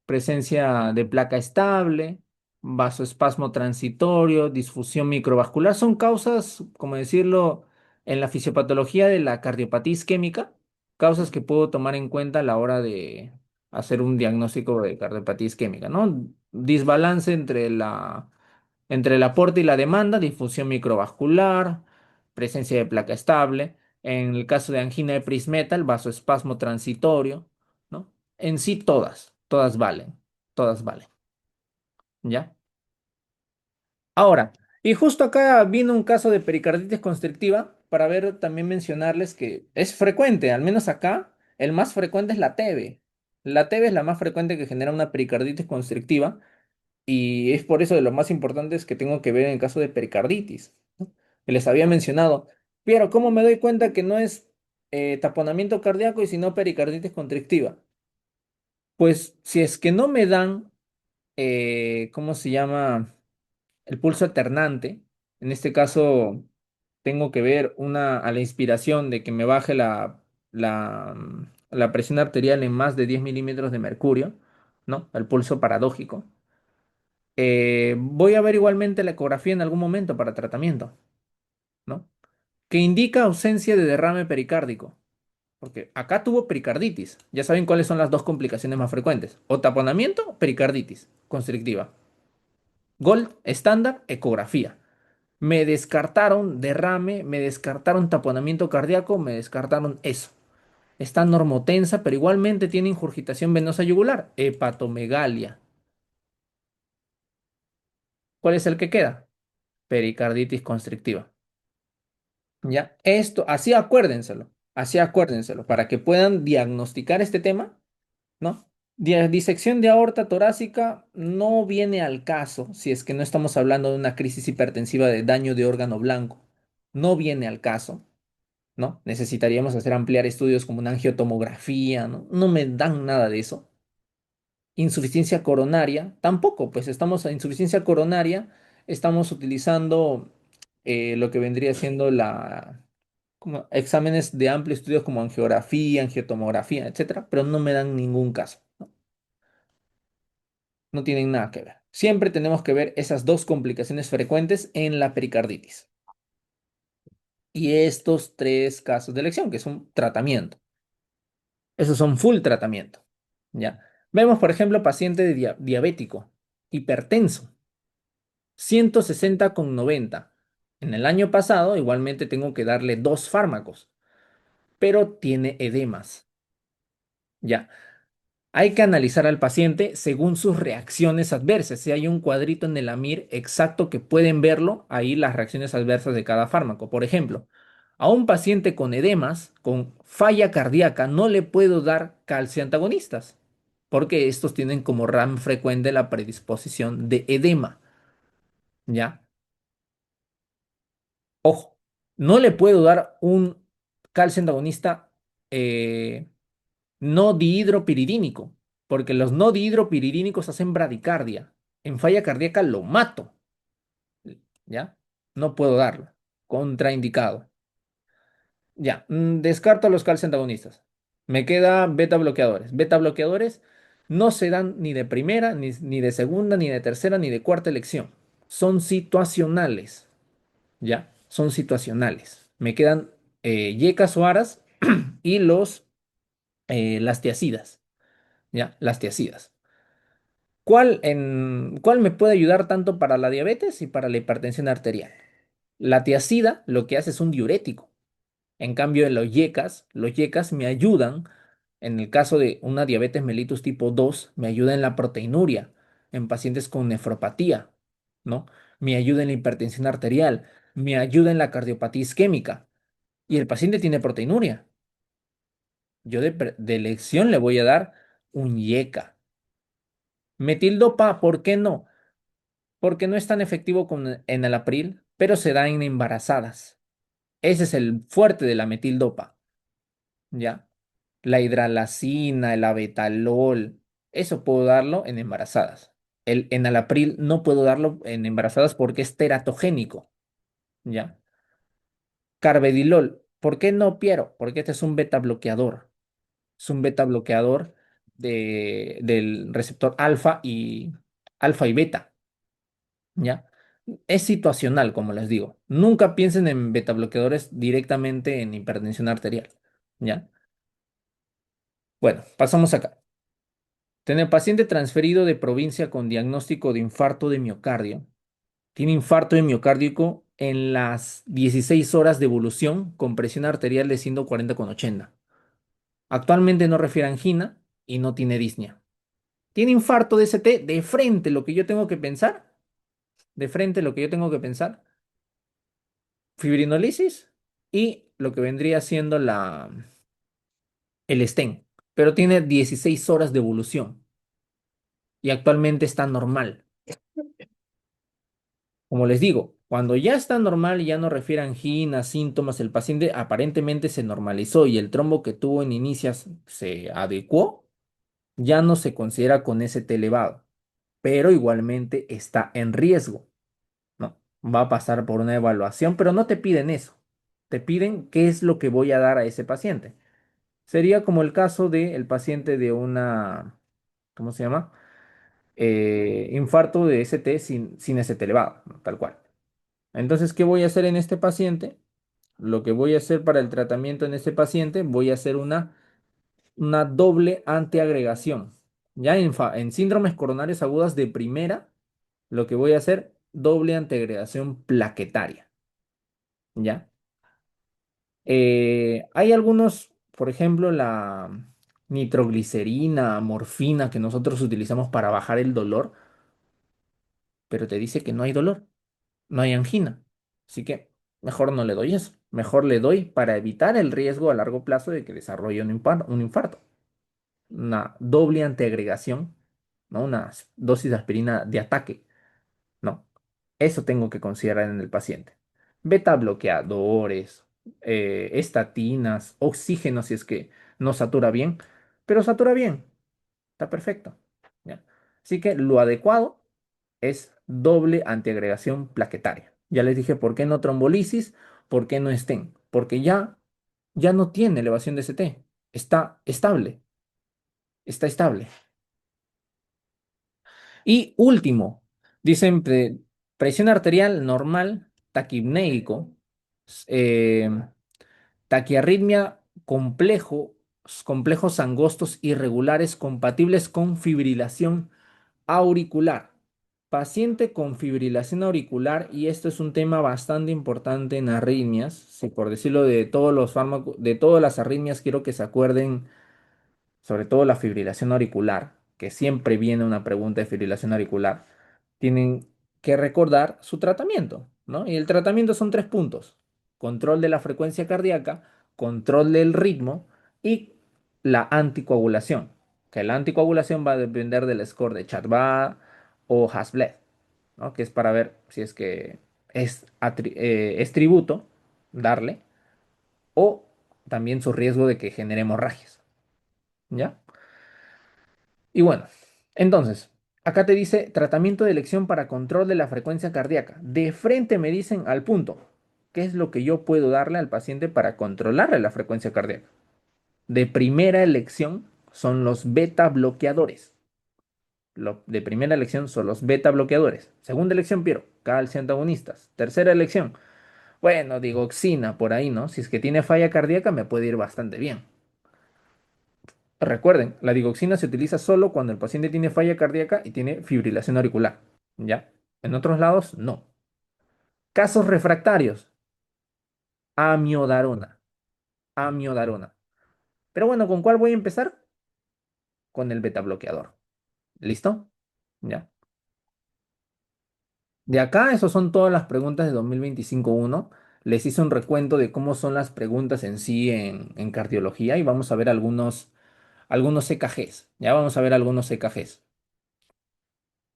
presencia de placa estable, vasoespasmo transitorio, disfusión microvascular. Son causas, como decirlo, en la fisiopatología de la cardiopatía isquémica, causas que puedo tomar en cuenta a la hora de hacer un diagnóstico de cardiopatía isquémica, ¿no? Desbalance entre el aporte y la demanda, difusión microvascular, presencia de placa estable. En el caso de angina de Prismeta, el vasoespasmo transitorio, ¿no? En sí todas valen, ¿ya? Ahora, y justo acá vino un caso de pericarditis constrictiva para ver también mencionarles que es frecuente, al menos acá, el más frecuente es la TB. La TB es la más frecuente que genera una pericarditis constrictiva y es por eso de lo más importante es que tengo que ver en el caso de pericarditis, ¿no? Que les había mencionado. Pero, ¿cómo me doy cuenta que no es taponamiento cardíaco y sino pericarditis constrictiva? Pues si es que no me dan, ¿cómo se llama? El pulso alternante. En este caso, tengo que ver a la inspiración de que me baje la presión arterial en más de 10 milímetros de mercurio, ¿no? El pulso paradójico. Voy a ver igualmente la ecografía en algún momento para tratamiento, ¿no? Que indica ausencia de derrame pericárdico, porque acá tuvo pericarditis. Ya saben cuáles son las dos complicaciones más frecuentes: o taponamiento o pericarditis constrictiva. Gold, estándar, ecografía. Me descartaron derrame, me descartaron taponamiento cardíaco, me descartaron eso. Está normotensa, pero igualmente tiene ingurgitación venosa yugular, hepatomegalia. ¿Cuál es el que queda? Pericarditis constrictiva. ¿Ya? Esto, así acuérdenselo, para que puedan diagnosticar este tema, ¿no? Disección de aorta torácica no viene al caso si es que no estamos hablando de una crisis hipertensiva de daño de órgano blanco. No viene al caso. ¿No? Necesitaríamos hacer ampliar estudios como una angiotomografía, ¿no? No me dan nada de eso. Insuficiencia coronaria, tampoco, pues estamos a insuficiencia coronaria, estamos utilizando lo que vendría siendo como exámenes de amplio estudios como angiografía, angiotomografía, etcétera, pero no me dan ningún caso, ¿no? No tienen nada que ver. Siempre tenemos que ver esas dos complicaciones frecuentes en la pericarditis. Y estos tres casos de elección, que es un tratamiento. Esos son full tratamiento. ¿Ya? Vemos, por ejemplo, paciente diabético, hipertenso, 160,90. En el año pasado, igualmente tengo que darle dos fármacos, pero tiene edemas. ¿Ya? Hay que analizar al paciente según sus reacciones adversas. Si hay un cuadrito en el AMIR exacto que pueden verlo, ahí las reacciones adversas de cada fármaco. Por ejemplo, a un paciente con edemas, con falla cardíaca, no le puedo dar calcioantagonistas, porque estos tienen como RAM frecuente la predisposición de edema. ¿Ya? Ojo, no le puedo dar un calcio antagonista eh, no dihidropiridínico, porque los no dihidropiridínicos hacen bradicardia. En falla cardíaca lo mato, ¿ya? No puedo darlo. Contraindicado. Ya, descarto a los calcio antagonistas. Me queda beta bloqueadores. Beta bloqueadores no se dan ni de primera, ni de segunda, ni de tercera, ni de cuarta elección. Son situacionales, ¿ya? Son situacionales. Me quedan yecas o aras y las tiacidas, ¿ya? Las tiacidas. ¿Cuál me puede ayudar tanto para la diabetes y para la hipertensión arterial? La tiacida lo que hace es un diurético. En cambio, los yecas me ayudan, en el caso de una diabetes mellitus tipo 2, me ayuda en la proteinuria, en pacientes con nefropatía, ¿no? Me ayuda en la hipertensión arterial, me ayuda en la cardiopatía isquémica. Y el paciente tiene proteinuria. Yo de elección le voy a dar un yeca. Metildopa, ¿por qué no? Porque no es tan efectivo como en el april, pero se da en embarazadas. Ese es el fuerte de la metildopa, ¿ya? La hidralacina, el abetalol, eso puedo darlo en embarazadas. El enalapril no puedo darlo en embarazadas porque es teratogénico, ¿ya? Carvedilol, ¿por qué no, Piero? Porque este es un beta bloqueador. Es un beta bloqueador del receptor alfa y beta, ¿ya? Es situacional, como les digo. Nunca piensen en beta bloqueadores directamente en hipertensión arterial, ¿ya? Bueno, pasamos acá. Tener paciente transferido de provincia con diagnóstico de infarto de miocardio. Tiene infarto de miocárdico en las 16 horas de evolución con presión arterial de 140/80. Actualmente no refiere a angina y no tiene disnea. Tiene infarto de ST de frente, lo que yo tengo que pensar. De frente lo que yo tengo que pensar, fibrinolisis y lo que vendría siendo el stent, pero tiene 16 horas de evolución y actualmente está normal. Como les digo, cuando ya está normal y ya no refiere a angina, síntomas, el paciente aparentemente se normalizó y el trombo que tuvo en inicias se adecuó, ya no se considera con ese elevado, pero igualmente está en riesgo, ¿no? Va a pasar por una evaluación, pero no te piden eso. Te piden qué es lo que voy a dar a ese paciente. Sería como el caso del paciente de una, ¿cómo se llama? Infarto de ST sin ST elevado, ¿no? Tal cual. Entonces, ¿qué voy a hacer en este paciente? Lo que voy a hacer para el tratamiento en este paciente, voy a hacer una doble antiagregación. Ya en síndromes coronarios agudas de primera, lo que voy a hacer, doble antiagregación plaquetaria. ¿Ya? Hay algunos, por ejemplo, la nitroglicerina, morfina que nosotros utilizamos para bajar el dolor, pero te dice que no hay dolor, no hay angina. Así que mejor no le doy eso. Mejor le doy para evitar el riesgo a largo plazo de que desarrolle un infarto. Una doble antiagregación, ¿no? Una dosis de aspirina de ataque. No, eso tengo que considerar en el paciente. Beta bloqueadores, estatinas, oxígeno si es que no satura bien, pero satura bien, está perfecto. ¿Ya? Así que lo adecuado es doble antiagregación plaquetaria. Ya les dije por qué no trombolisis, por qué no estén, porque ya no tiene elevación de ST, está estable, está estable. Y último, dicen presión arterial normal, taquipnéico, eh, taquiarritmia complejos angostos irregulares compatibles con fibrilación auricular. Paciente con fibrilación auricular, y esto es un tema bastante importante en arritmias, si por decirlo de todos los fármacos, de todas las arritmias, quiero que se acuerden sobre todo la fibrilación auricular, que siempre viene una pregunta de fibrilación auricular, tienen que recordar su tratamiento, ¿no? Y el tratamiento son tres puntos: control de la frecuencia cardíaca, control del ritmo y la anticoagulación, que la anticoagulación va a depender del score de Charbat o Hasbled, ¿no? Que es para ver si es que es tributo darle o también su riesgo de que genere hemorragias, ¿ya? Y bueno, entonces, acá te dice tratamiento de elección para control de la frecuencia cardíaca. De frente me dicen al punto, ¿qué es lo que yo puedo darle al paciente para controlarle la frecuencia cardíaca? De primera elección son los beta bloqueadores. De primera elección son los beta bloqueadores. Segunda elección, Piero, calcio antagonistas. Tercera elección, bueno, digoxina por ahí, ¿no? Si es que tiene falla cardíaca me puede ir bastante bien. Recuerden, la digoxina se utiliza solo cuando el paciente tiene falla cardíaca y tiene fibrilación auricular, ¿ya? En otros lados, no. Casos refractarios, amiodarona, amiodarona. Pero bueno, ¿con cuál voy a empezar? Con el beta bloqueador. ¿Listo? ¿Ya? De acá, esas son todas las preguntas de 2025-1. Les hice un recuento de cómo son las preguntas en sí en cardiología y vamos a ver algunos EKGs. Ya vamos a ver algunos EKGs.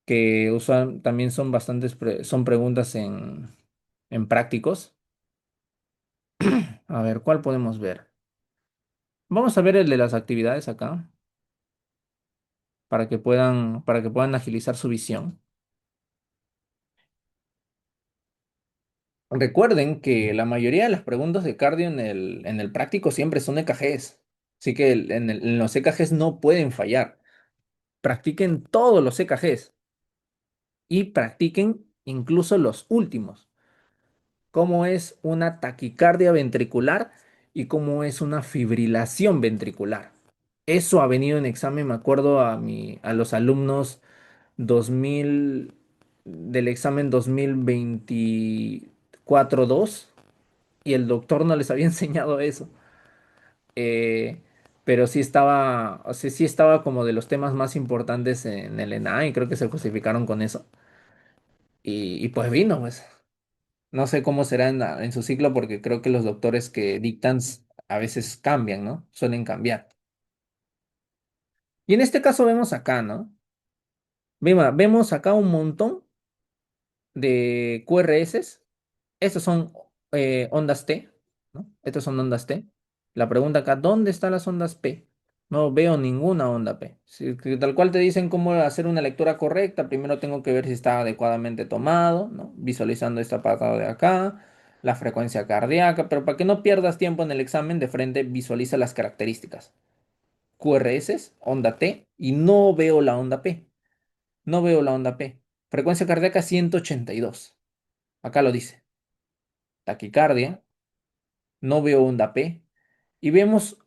Que usan, también son son preguntas en prácticos. A ver, ¿cuál podemos ver? Vamos a ver el de las actividades acá, para que puedan agilizar su visión. Recuerden que la mayoría de las preguntas de cardio en el práctico siempre son EKGs. Así que en los EKGs no pueden fallar. Practiquen todos los EKGs y practiquen incluso los últimos. Cómo es una taquicardia ventricular y cómo es una fibrilación ventricular. Eso ha venido en examen, me acuerdo a los alumnos 2000 del examen 2024-2 y el doctor no les había enseñado eso. Eh, pero sí estaba, o sea, sí estaba como de los temas más importantes en el ENA y creo que se justificaron con eso. y pues vino, pues. No sé cómo será en su ciclo porque creo que los doctores que dictan a veces cambian, ¿no? Suelen cambiar. Y en este caso vemos acá, ¿no? Vemos acá un montón de QRS. Estos son ondas T, ¿no? Estos son ondas T. La pregunta acá, ¿dónde están las ondas P? No veo ninguna onda P. Que tal cual te dicen cómo hacer una lectura correcta, primero tengo que ver si está adecuadamente tomado, ¿no? Visualizando este apartado de acá, la frecuencia cardíaca, pero para que no pierdas tiempo en el examen, de frente visualiza las características. QRS, onda T, y no veo la onda P. No veo la onda P. Frecuencia cardíaca 182. Acá lo dice. Taquicardia, no veo onda P. Y vemos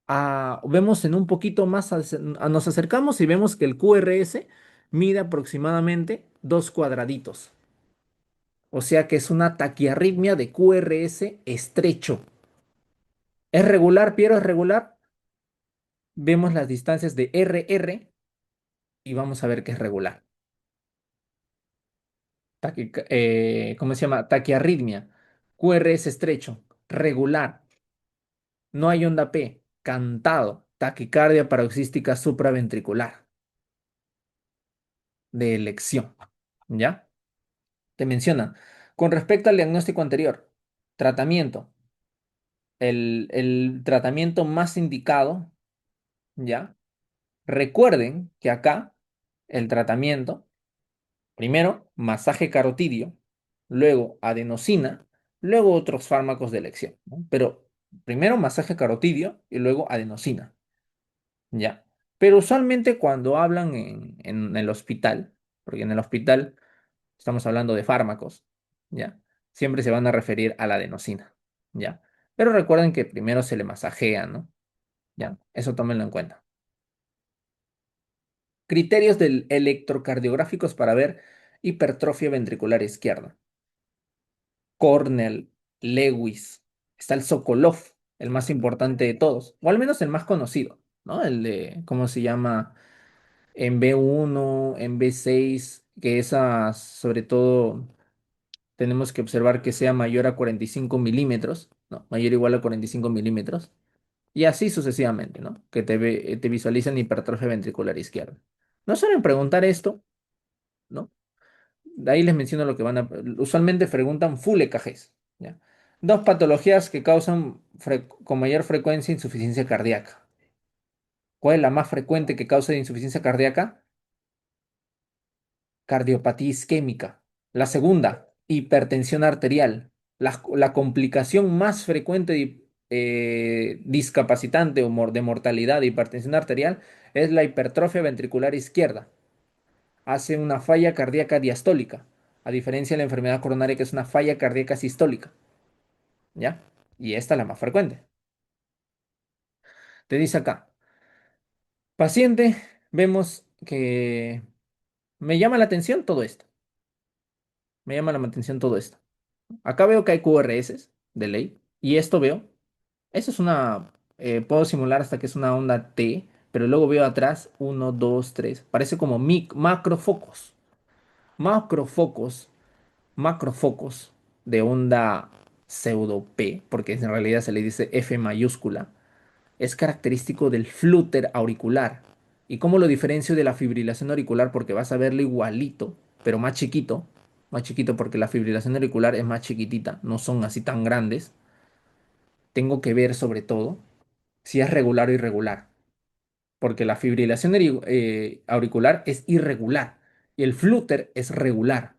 en un poquito más, nos acercamos y vemos que el QRS mide aproximadamente 2 cuadraditos. O sea que es una taquiarritmia de QRS estrecho. ¿Es regular, Piero? ¿Es regular? Vemos las distancias de RR y vamos a ver que es regular. ¿Cómo se llama? Taquiarritmia. QRS estrecho. Regular. No hay onda P. Cantado. Taquicardia paroxística supraventricular. De elección. ¿Ya? Te mencionan. Con respecto al diagnóstico anterior, tratamiento. El tratamiento más indicado, ¿ya? Recuerden que acá el tratamiento, primero, masaje carotidio, luego adenosina, luego otros fármacos de elección, ¿no? Pero primero masaje carotidio y luego adenosina, ¿ya? Pero usualmente cuando hablan en el hospital, porque en el hospital estamos hablando de fármacos, ¿ya? Siempre se van a referir a la adenosina, ¿ya? Pero recuerden que primero se le masajea, ¿no? ¿Ya? Eso tómenlo en cuenta. Criterios del electrocardiográficos para ver hipertrofia ventricular izquierda. Cornell, Lewis, está el Sokolov, el más importante de todos, o al menos el más conocido, ¿no? El de, ¿cómo se llama? En B1, en B6, que esas, sobre todo, tenemos que observar que sea mayor a 45 milímetros, ¿no? Mayor o igual a 45 milímetros, y así sucesivamente, ¿no? Que te visualizan hipertrofia ventricular izquierda. No suelen preguntar esto, ¿no? De ahí les menciono lo que van a... Usualmente preguntan full EKGs, ¿ya? Dos patologías que causan con mayor frecuencia insuficiencia cardíaca. ¿Cuál es la más frecuente que causa insuficiencia cardíaca? Cardiopatía isquémica. La segunda, hipertensión arterial. La complicación más frecuente discapacitante o de mortalidad de hipertensión arterial es la hipertrofia ventricular izquierda. Hace una falla cardíaca diastólica, a diferencia de la enfermedad coronaria que es una falla cardíaca sistólica, ¿ya? Y esta es la más frecuente. Te dice acá, paciente, vemos que me llama la atención todo esto. Me llama la atención todo esto. Acá veo que hay QRS de ley. Y esto veo. Eso es una. Puedo simular hasta que es una onda T. Pero luego veo atrás uno, 2, 3. Parece como macrofocos. Macrofocos. Macrofocos de onda pseudo P. Porque en realidad se le dice F mayúscula. Es característico del flúter auricular. ¿Y cómo lo diferencio de la fibrilación auricular? Porque vas a verlo igualito, pero más chiquito porque la fibrilación auricular es más chiquitita, no son así tan grandes. Tengo que ver sobre todo si es regular o irregular, porque la fibrilación auricular es irregular y el flúter es regular.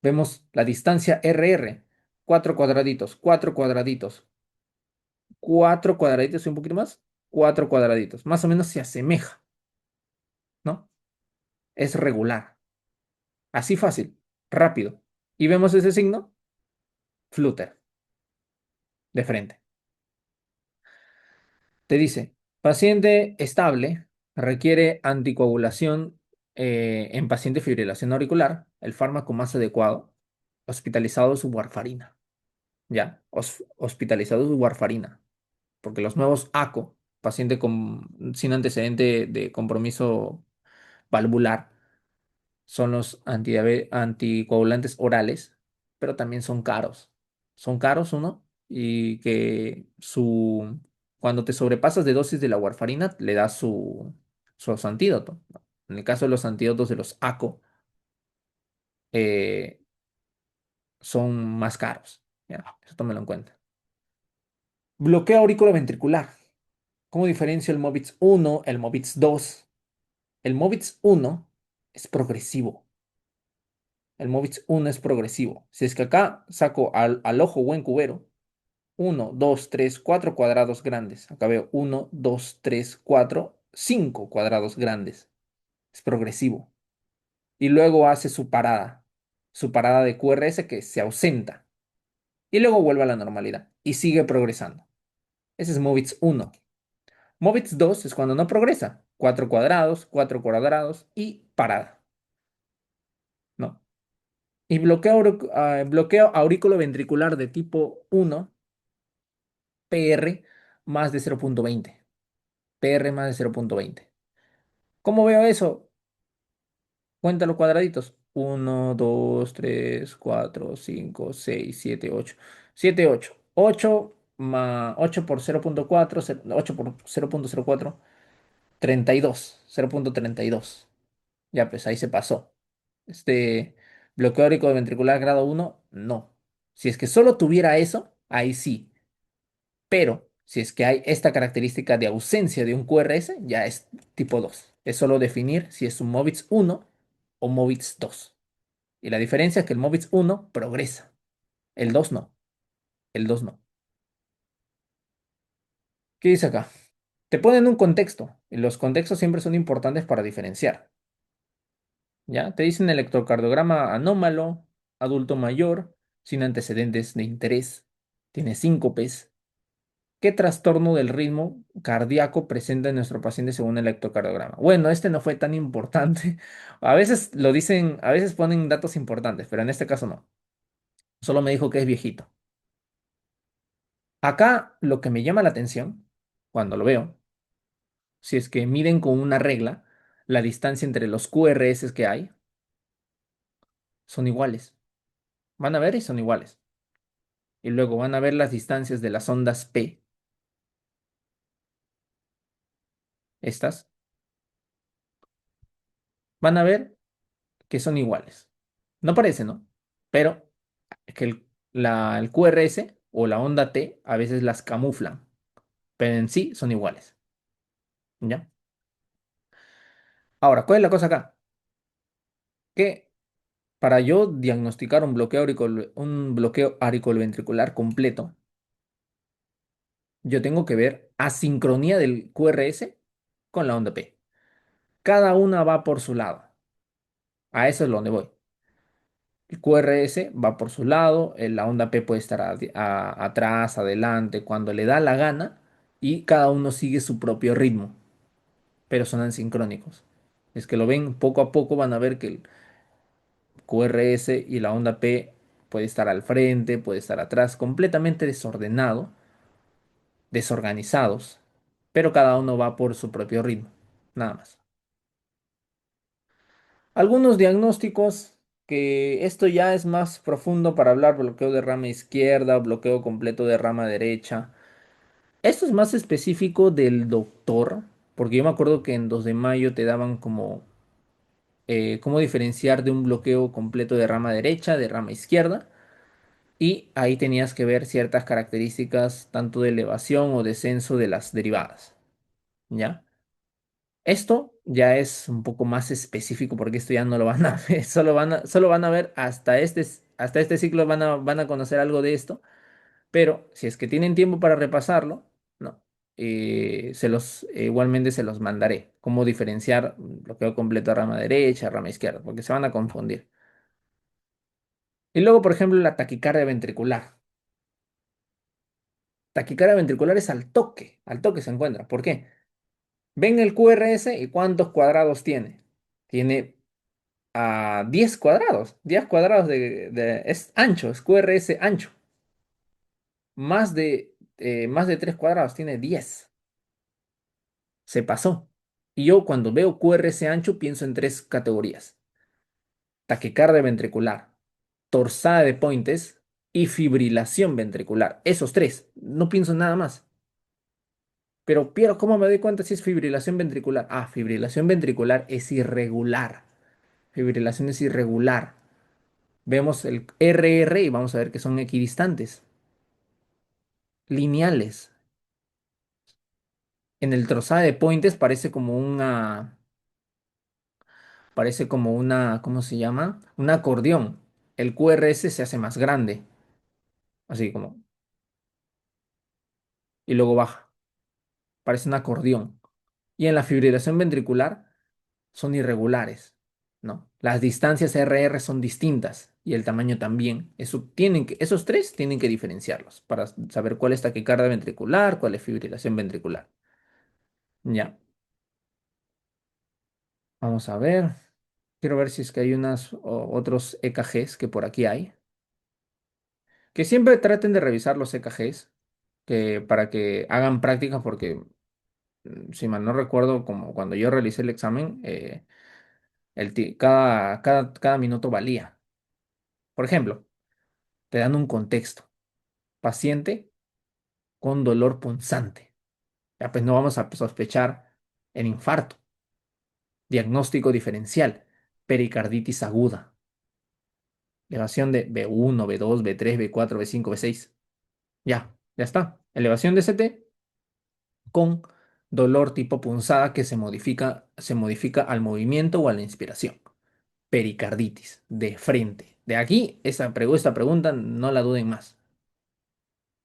Vemos la distancia RR, 4 cuadraditos, 4 cuadraditos, 4 cuadraditos y un poquito más, 4 cuadraditos. Más o menos se asemeja, ¿no? Es regular. Así fácil, rápido. Y vemos ese signo, flúter, de frente. Te dice, paciente estable, requiere anticoagulación en paciente fibrilación auricular, el fármaco más adecuado, hospitalizado es warfarina, ¿ya? Hospitalizado es warfarina, porque los nuevos ACO, paciente sin antecedente de compromiso valvular, son los anticoagulantes orales, pero también son caros. Son caros, uno, y que cuando te sobrepasas de dosis de la warfarina, le das su antídoto, ¿no? En el caso de los antídotos de los ACO, eh, son más caros. ¿Ya? Eso tómelo en cuenta. Bloqueo auriculoventricular. ¿Cómo diferencio el Movitz 1, el Movitz 2? El Movitz 1 es progresivo. El Movitz 1 es progresivo. Si es que acá saco al ojo buen cubero, uno 2 3 4 cuadrados grandes. Acá veo uno 2 3 4 5 cuadrados grandes. Es progresivo. Y luego hace su parada de QRS que se ausenta. Y luego vuelve a la normalidad. Y sigue progresando. Ese es Movitz 1. Movitz 2 es cuando no progresa. 4 cuadrados y parada. ¿No? Y bloqueo aurículo-ventricular de tipo 1, PR más de 0,20. PR más de 0,20. ¿Cómo veo eso? Cuenta los cuadraditos. Uno, 2, 3, 4, 5, 6, 7, 8. 7, 8. 8 más 8 por 0,4, 8 por 0,04, 32. 0,32. Ya, pues ahí se pasó. Bloqueo áurico ventricular grado 1, no. Si es que solo tuviera eso, ahí sí. Pero si es que hay esta característica de ausencia de un QRS, ya es tipo 2. Es solo definir si es un Movitz 1 o Movitz 2. Y la diferencia es que el Movitz 1 progresa. El 2 no. El 2 no. ¿Qué dice acá? Te ponen un contexto. Y los contextos siempre son importantes para diferenciar. ¿Ya? Te dicen electrocardiograma anómalo, adulto mayor, sin antecedentes de interés, tiene síncopes. ¿Qué trastorno del ritmo cardíaco presenta en nuestro paciente según el electrocardiograma? Bueno, este no fue tan importante. A veces lo dicen, a veces ponen datos importantes, pero en este caso no. Solo me dijo que es viejito. Acá lo que me llama la atención, cuando lo veo, si es que miden con una regla la distancia entre los QRS que hay, son iguales. Van a ver y son iguales. Y luego van a ver las distancias de las ondas P, estas, van a ver que son iguales. No parece, ¿no? Pero es que el QRS o la onda T a veces las camuflan, pero en sí son iguales. ¿Ya? Ahora, ¿cuál es la cosa acá? Que para yo diagnosticar un bloqueo auriculoventricular completo, yo tengo que ver asincronía del QRS con la onda P. Cada una va por su lado. A eso es donde voy. El QRS va por su lado, la onda P puede estar atrás, adelante, cuando le da la gana, y cada uno sigue su propio ritmo, pero son asincrónicos. Es que lo ven poco a poco, van a ver que el QRS y la onda P puede estar al frente, puede estar atrás, completamente desordenado, desorganizados, pero cada uno va por su propio ritmo, nada más. Algunos diagnósticos que esto ya es más profundo para hablar bloqueo de rama izquierda, bloqueo completo de rama derecha. Esto es más específico del doctor, porque yo me acuerdo que en 2 de mayo te daban como cómo diferenciar de un bloqueo completo de rama derecha, de rama izquierda, y ahí tenías que ver ciertas características tanto de elevación o descenso de las derivadas, ¿ya? Esto ya es un poco más específico porque esto ya no lo van a ver, solo van a ver hasta este ciclo van a conocer algo de esto, pero si es que tienen tiempo para repasarlo, no, igualmente se los mandaré, cómo diferenciar bloqueo completo a rama derecha, rama izquierda, porque se van a confundir. Y luego, por ejemplo, la taquicardia ventricular. Taquicardia ventricular es al toque se encuentra. ¿Por qué? Ven el QRS y cuántos cuadrados tiene. Tiene a 10 cuadrados. 10 cuadrados es ancho, es QRS ancho. Más de 3 cuadrados, tiene 10. Se pasó. Y yo cuando veo QRS ancho pienso en tres categorías. taquicardia ventricular, torsada de Pointes y fibrilación ventricular. Esos tres, no pienso en nada más. Pero, Piero, ¿cómo me doy cuenta si es fibrilación ventricular? Ah, fibrilación ventricular es irregular. Fibrilación es irregular. Vemos el RR y vamos a ver que son equidistantes, lineales. En el trozada de Pointes parece como una, ¿cómo se llama? Un acordeón. El QRS se hace más grande, así como, y luego baja. Parece un acordeón. Y en la fibrilación ventricular son irregulares, ¿no? Las distancias RR son distintas y el tamaño también. Esos tres tienen que diferenciarlos para saber cuál es taquicardia ventricular, cuál es fibrilación ventricular. Ya, vamos a ver. Quiero ver si es que hay otros EKGs que por aquí hay. Que siempre traten de revisar los EKGs para que hagan prácticas porque, si mal no recuerdo, como cuando yo realicé el examen, cada minuto valía. Por ejemplo, te dan un contexto. Paciente con dolor punzante. Ya pues no vamos a sospechar el infarto. Diagnóstico diferencial. Pericarditis aguda. Elevación de B1, B2, B3, B4, B5, B6. Ya está. Elevación de CT con dolor tipo punzada que se modifica al movimiento o a la inspiración. Pericarditis, de frente. De aquí, esta pregunta no la duden más.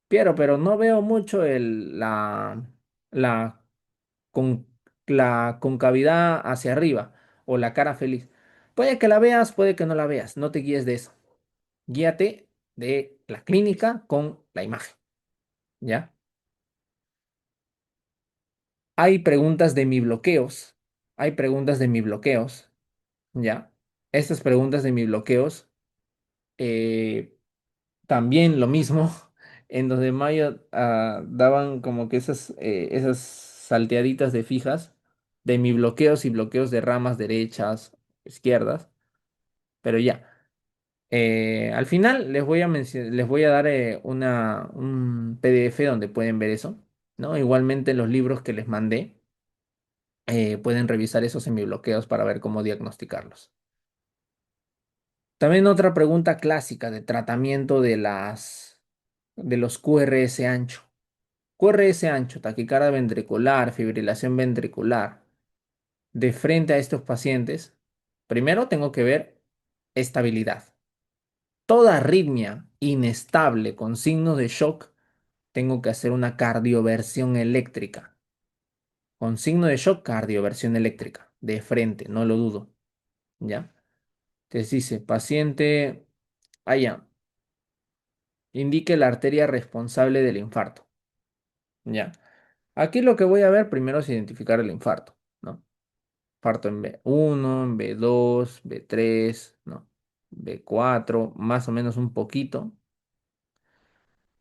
Piero, pero no veo mucho la, con, la concavidad hacia arriba o la cara feliz. Puede que la veas, puede que no la veas. No te guíes de eso. Guíate de la clínica con la imagen. ¿Ya? Hay preguntas de mi bloqueos. Hay preguntas de mi bloqueos. ¿Ya? Estas preguntas de mi bloqueos, eh, también lo mismo. En donde Mayo daban como que esas salteaditas de fijas de mi bloqueos y bloqueos de ramas derechas, izquierdas. Pero ya. Al final les voy a dar un PDF donde pueden ver eso, ¿no? Igualmente los libros que les mandé, pueden revisar esos semibloqueos para ver cómo diagnosticarlos. También otra pregunta clásica de tratamiento de los QRS ancho. QRS ancho, taquicardia ventricular, fibrilación ventricular. De frente a estos pacientes, primero tengo que ver estabilidad. Toda arritmia inestable con signos de shock, tengo que hacer una cardioversión eléctrica. Con signo de shock, cardioversión eléctrica. De frente, no lo dudo. ¿Ya? Entonces dice, paciente, allá, indique la arteria responsable del infarto. ¿Ya? Aquí lo que voy a ver primero es identificar el infarto, ¿no? Infarto en B1, en B2, B3, ¿no? B4, más o menos un poquito.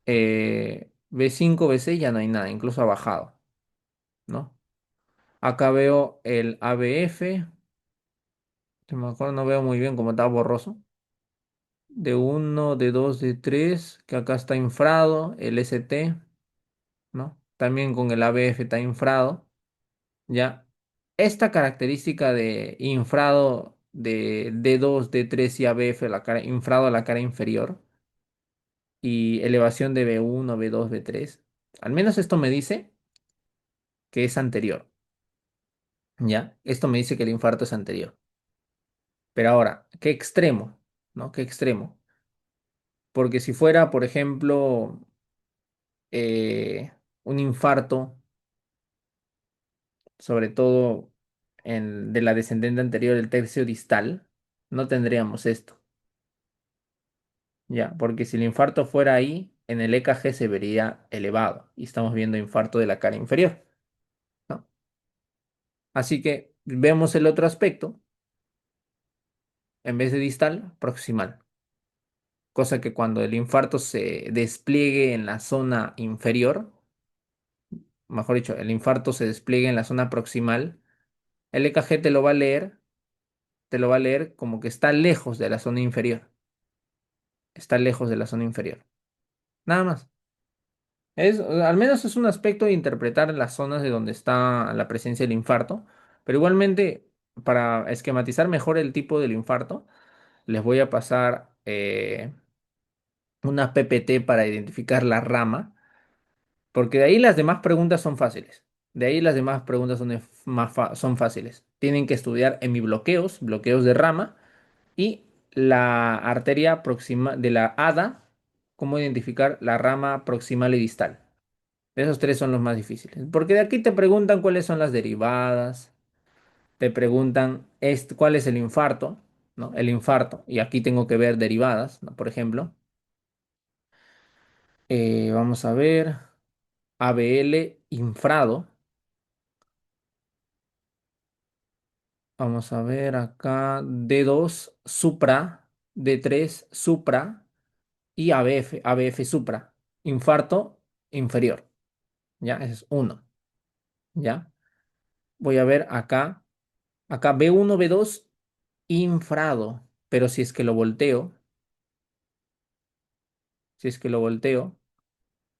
B5, B6 ya no hay nada, incluso ha bajado, ¿no? Acá veo el ABF, que me acuerdo, no veo muy bien cómo está borroso. D1, D2, D3, que acá está infrado, el ST, ¿no? También con el ABF está infrado, ¿ya? Esta característica de infrado de D2, D3 y ABF, infrado a la cara inferior, y elevación de B1, B2, B3, al menos esto me dice que es anterior. ¿Ya? Esto me dice que el infarto es anterior. Pero ahora, ¿qué extremo? ¿No? ¿Qué extremo? Porque si fuera, por ejemplo, eh, un infarto, sobre todo de la descendente anterior, el tercio distal, no tendríamos esto. ¿Ya? Porque si el infarto fuera ahí, en el EKG se vería elevado y estamos viendo infarto de la cara inferior, ¿no? Así que vemos el otro aspecto, en vez de distal, proximal. Cosa que cuando el infarto se despliegue en la zona inferior, mejor dicho, el infarto se despliegue en la zona proximal, el EKG te lo va a leer te lo va a leer como que está lejos de la zona inferior. Está lejos de la zona inferior. Nada más. Al menos es un aspecto de interpretar las zonas de donde está la presencia del infarto, pero igualmente, para esquematizar mejor el tipo del infarto, les voy a pasar una PPT para identificar la rama, porque de ahí las demás preguntas son fáciles. De ahí las demás preguntas son fáciles. Tienen que estudiar hemibloqueos, bloqueos de rama y la arteria próxima de la ADA, cómo identificar la rama proximal y distal. Esos tres son los más difíciles. Porque de aquí te preguntan cuáles son las derivadas, te preguntan cuál es el infarto, ¿no? El infarto. Y aquí tengo que ver derivadas, ¿no? Por ejemplo, vamos a ver ABL infrado. Vamos a ver acá D2 supra, D3 supra y ABF, ABF supra. Infarto inferior. ¿Ya? Ese es uno. ¿Ya? Voy a ver acá B1, B2 infrado, pero si es que lo volteo,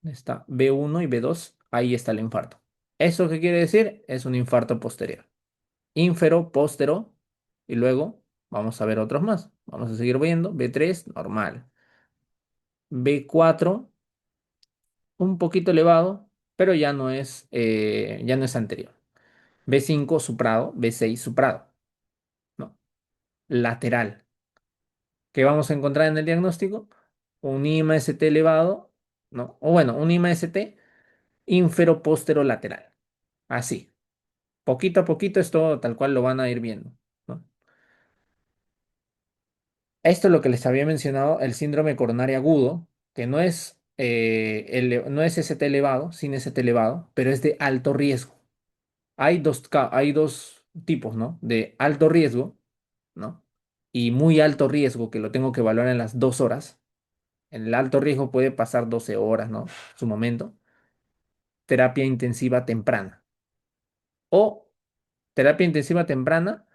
está B1 y B2, ahí está el infarto. ¿Eso qué quiere decir? Es un infarto posterior. Ínfero, póstero, y luego vamos a ver otros más. Vamos a seguir viendo. B3, normal. B4, un poquito elevado, pero ya no es anterior. B5, suprado. B6, suprado. ¿No? Lateral. ¿Qué vamos a encontrar en el diagnóstico? Un IMST elevado, ¿no? O bueno, un IMST lateral. Así. Poquito a poquito esto tal cual lo van a ir viendo, ¿no? Esto es lo que les había mencionado, el síndrome coronario agudo, que no es ST elevado, sin ST elevado, pero es de alto riesgo. Hay dos tipos, ¿no? De alto riesgo, ¿no? Y muy alto riesgo, que lo tengo que evaluar en las 2 horas. En el alto riesgo puede pasar 12 horas, ¿no? Su momento. Terapia intensiva temprana. O terapia intensiva temprana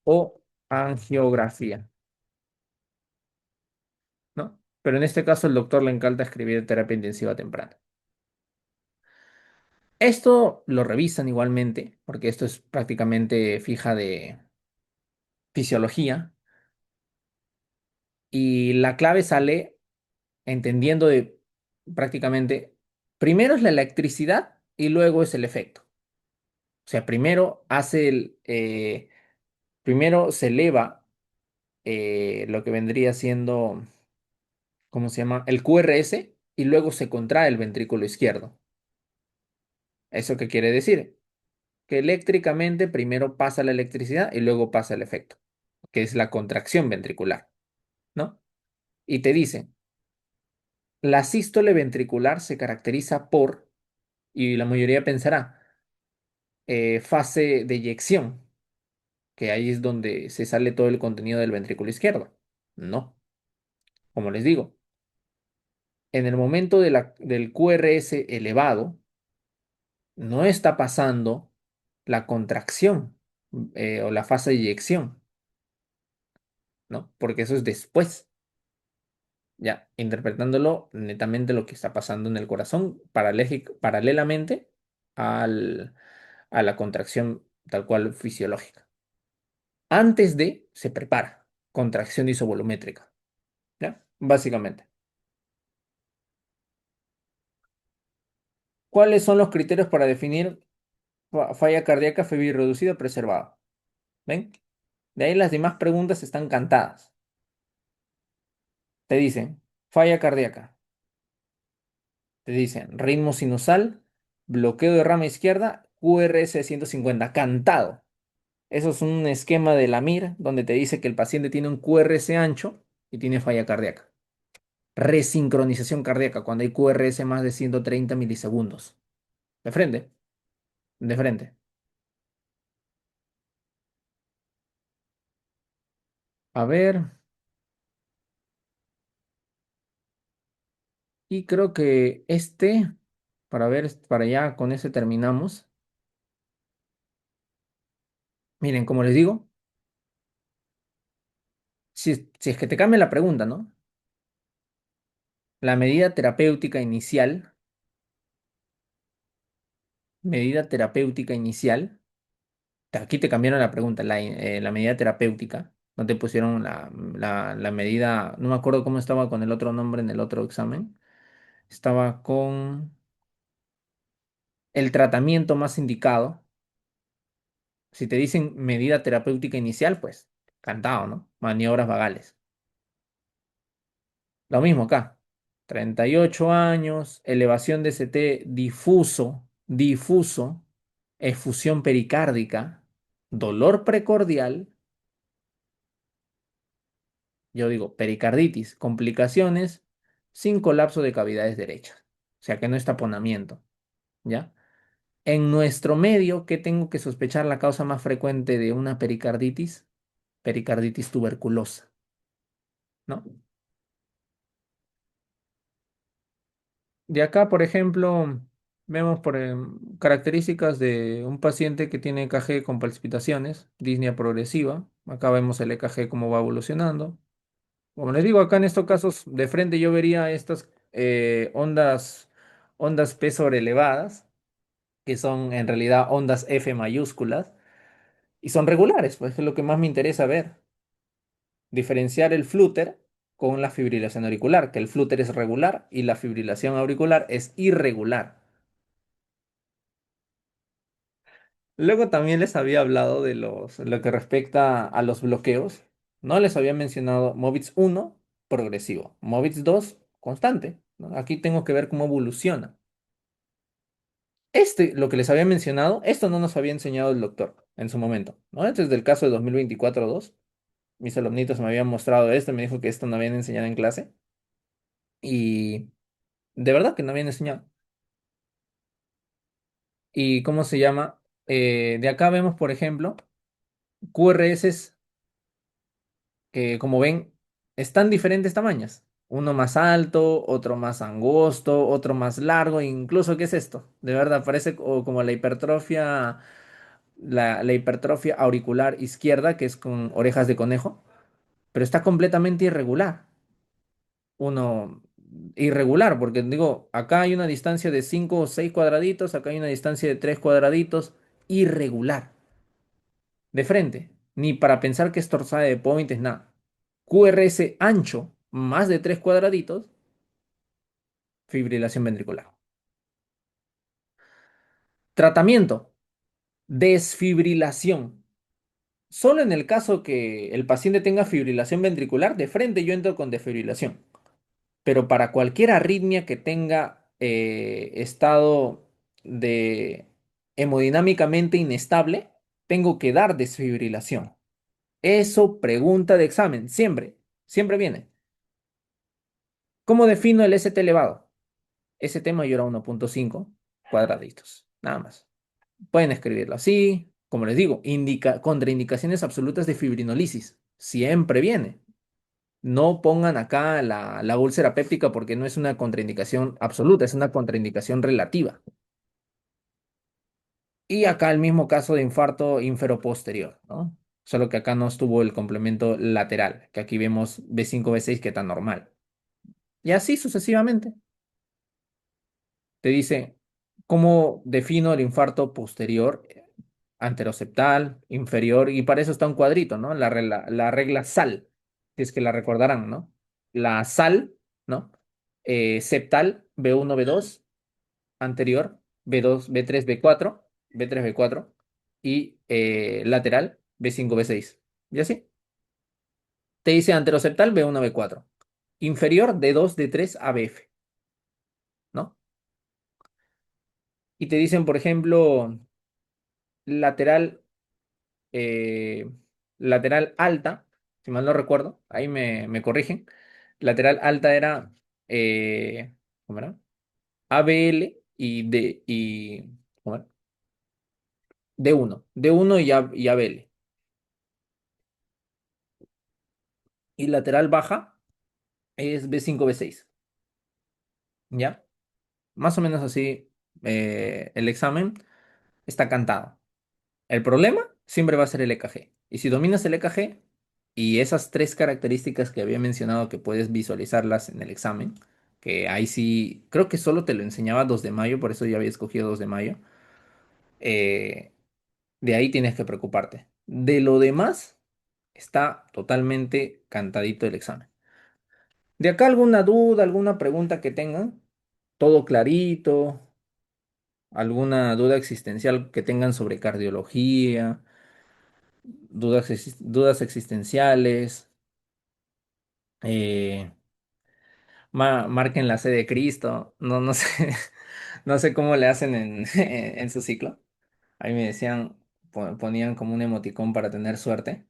o angiografía, ¿no? Pero en este caso el doctor le encanta escribir terapia intensiva temprana. Esto lo revisan igualmente, porque esto es prácticamente fija de fisiología, y la clave sale entendiendo de prácticamente, primero es la electricidad y luego es el efecto. O sea, primero se eleva lo que vendría siendo, ¿cómo se llama? El QRS y luego se contrae el ventrículo izquierdo. ¿Eso qué quiere decir? Que eléctricamente primero pasa la electricidad y luego pasa el efecto, que es la contracción ventricular, ¿no? Y te dicen, la sístole ventricular se caracteriza por, y la mayoría pensará, fase de eyección, que ahí es donde se sale todo el contenido del ventrículo izquierdo. No, como les digo, en el momento del QRS elevado, no está pasando la contracción o la fase de eyección, ¿no? Porque eso es después, ya, interpretándolo netamente lo que está pasando en el corazón paralelamente al, a la contracción tal cual fisiológica. Antes de, se prepara contracción isovolumétrica, ¿ya? Básicamente. ¿Cuáles son los criterios para definir falla cardíaca febril reducida preservada? ¿Ven? De ahí las demás preguntas están cantadas. Te dicen, falla cardíaca. Te dicen, ritmo sinusal, bloqueo de rama izquierda, QRS 150, cantado. Eso es un esquema de la MIR donde te dice que el paciente tiene un QRS ancho y tiene falla cardíaca. Resincronización cardíaca, cuando hay QRS más de 130 milisegundos. De frente, de frente. A ver, y creo que para ver, para allá con ese terminamos. Miren, como les digo. Si es que te cambia la pregunta, ¿no? La medida terapéutica inicial, medida terapéutica inicial, aquí te cambiaron la pregunta, la medida terapéutica, no te pusieron la medida, no me acuerdo cómo estaba con el otro nombre en el otro examen, estaba con el tratamiento más indicado. Si te dicen medida terapéutica inicial, pues cantado, ¿no? Maniobras vagales. Lo mismo acá. 38 años, elevación de CT difuso, efusión pericárdica, dolor precordial, yo digo pericarditis, complicaciones sin colapso de cavidades derechas. O sea que no es taponamiento, ¿ya? En nuestro medio, ¿qué tengo que sospechar la causa más frecuente de una pericarditis? Pericarditis tuberculosa, ¿no? De acá, por ejemplo, vemos características de un paciente que tiene EKG con palpitaciones, disnea progresiva. Acá vemos el EKG cómo va evolucionando. Como les digo, acá en estos casos de frente yo vería estas ondas P elevadas, que son en realidad ondas F mayúsculas, y son regulares, pues es lo que más me interesa ver. Diferenciar el flúter con la fibrilación auricular, que el flúter es regular y la fibrilación auricular es irregular. Luego también les había hablado de lo que respecta a los bloqueos. No les había mencionado Movitz 1 progresivo, Movitz 2 constante, ¿no? Aquí tengo que ver cómo evoluciona. Lo que les había mencionado, esto no nos había enseñado el doctor en su momento, ¿no? Este es del caso de 2024-2. Mis alumnitos me habían mostrado esto y me dijo que esto no habían enseñado en clase. Y de verdad que no habían enseñado. ¿Y cómo se llama? De acá vemos, por ejemplo, QRS que como ven, están diferentes tamaños. Uno más alto, otro más angosto, otro más largo, incluso, ¿qué es esto? De verdad, parece como la hipertrofia auricular izquierda, que es con orejas de conejo, pero está completamente irregular. Uno irregular, porque digo, acá hay una distancia de 5 o 6 cuadraditos, acá hay una distancia de 3 cuadraditos, irregular, de frente. Ni para pensar que es torsade de point es nada. QRS ancho, más de 3 cuadraditos, fibrilación ventricular. Tratamiento, desfibrilación. Solo en el caso que el paciente tenga fibrilación ventricular, de frente yo entro con desfibrilación. Pero para cualquier arritmia que tenga estado de hemodinámicamente inestable, tengo que dar desfibrilación. Eso pregunta de examen, siempre, siempre viene. ¿Cómo defino el ST elevado? ST mayor a 1,5 cuadraditos, nada más. Pueden escribirlo así, como les digo, contraindicaciones absolutas de fibrinolisis. Siempre viene. No pongan acá la úlcera péptica porque no es una contraindicación absoluta, es una contraindicación relativa. Y acá el mismo caso de infarto inferoposterior, ¿no? Solo que acá no estuvo el complemento lateral, que aquí vemos B5, B6 que está normal. Y así sucesivamente. Te dice, ¿cómo defino el infarto posterior? Anteroseptal, inferior, y para eso está un cuadrito, ¿no? La regla SAL, si es que la recordarán, ¿no? La SAL, ¿no? Septal, B1, B2, anterior, B2, B3, B4, B3, B4, y lateral, B5, B6. ¿Y así? Te dice anteroseptal, B1, B4. Inferior, D2, D3, ABF, ¿no? Y te dicen, por ejemplo, lateral eh, lateral alta, si mal no recuerdo, ahí me corrigen. Lateral alta era, ¿cómo era? ABL ¿cómo era? D1 y ABL. Y lateral baja es B5 B6, ¿ya? Más o menos así el examen está cantado. El problema siempre va a ser el EKG. Y si dominas el EKG, Y esas tres características que había mencionado que puedes visualizarlas en el examen, que ahí sí, creo que solo te lo enseñaba 2 de mayo, por eso yo había escogido 2 de mayo, eh, de ahí tienes que preocuparte. De lo demás, está totalmente cantadito el examen. De acá alguna duda, alguna pregunta que tengan, todo clarito, alguna duda existencial que tengan sobre cardiología, dudas existenciales, eh, marquen la C de Cristo, no, no sé, no sé cómo le hacen en su ciclo. Ahí me decían, ponían como un emoticón para tener suerte.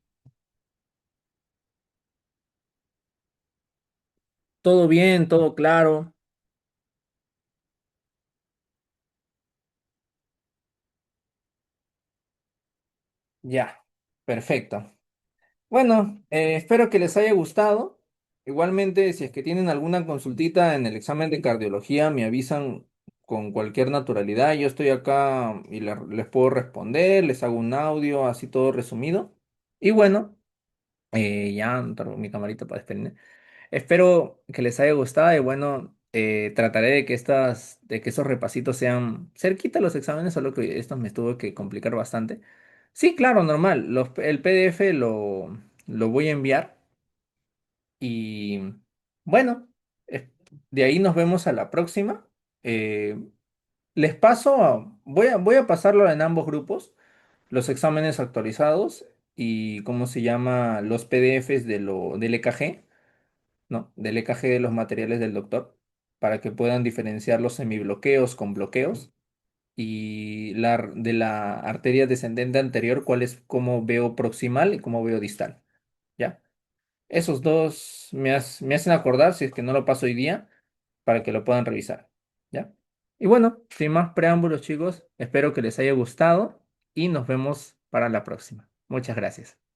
Todo bien, todo claro, ya, perfecto. Bueno, espero que les haya gustado. Igualmente, si es que tienen alguna consultita en el examen de cardiología, me avisan con cualquier naturalidad. Yo estoy acá y les puedo responder, les hago un audio, así todo resumido. Y bueno, ya traigo mi camarita para despedirme. Espero que les haya gustado y bueno, trataré de que de que esos repasitos sean cerquita los exámenes, solo que estos me tuvo que complicar bastante. Sí, claro, normal. El PDF lo voy a enviar y bueno, eh, de ahí nos vemos a la próxima. Eh, les paso, voy a pasarlo en ambos grupos, los exámenes actualizados y cómo se llama los PDFs del EKG, ¿no? Del EKG de los materiales del doctor, para que puedan diferenciar los semibloqueos con bloqueos y de la arteria descendente anterior, cuál es cómo veo proximal y cómo veo distal. ¿Ya? Esos dos me hacen acordar, si es que no lo paso hoy día, para que lo puedan revisar. ¿Ya? Y bueno, sin más preámbulos, chicos, espero que les haya gustado y nos vemos para la próxima. Muchas gracias.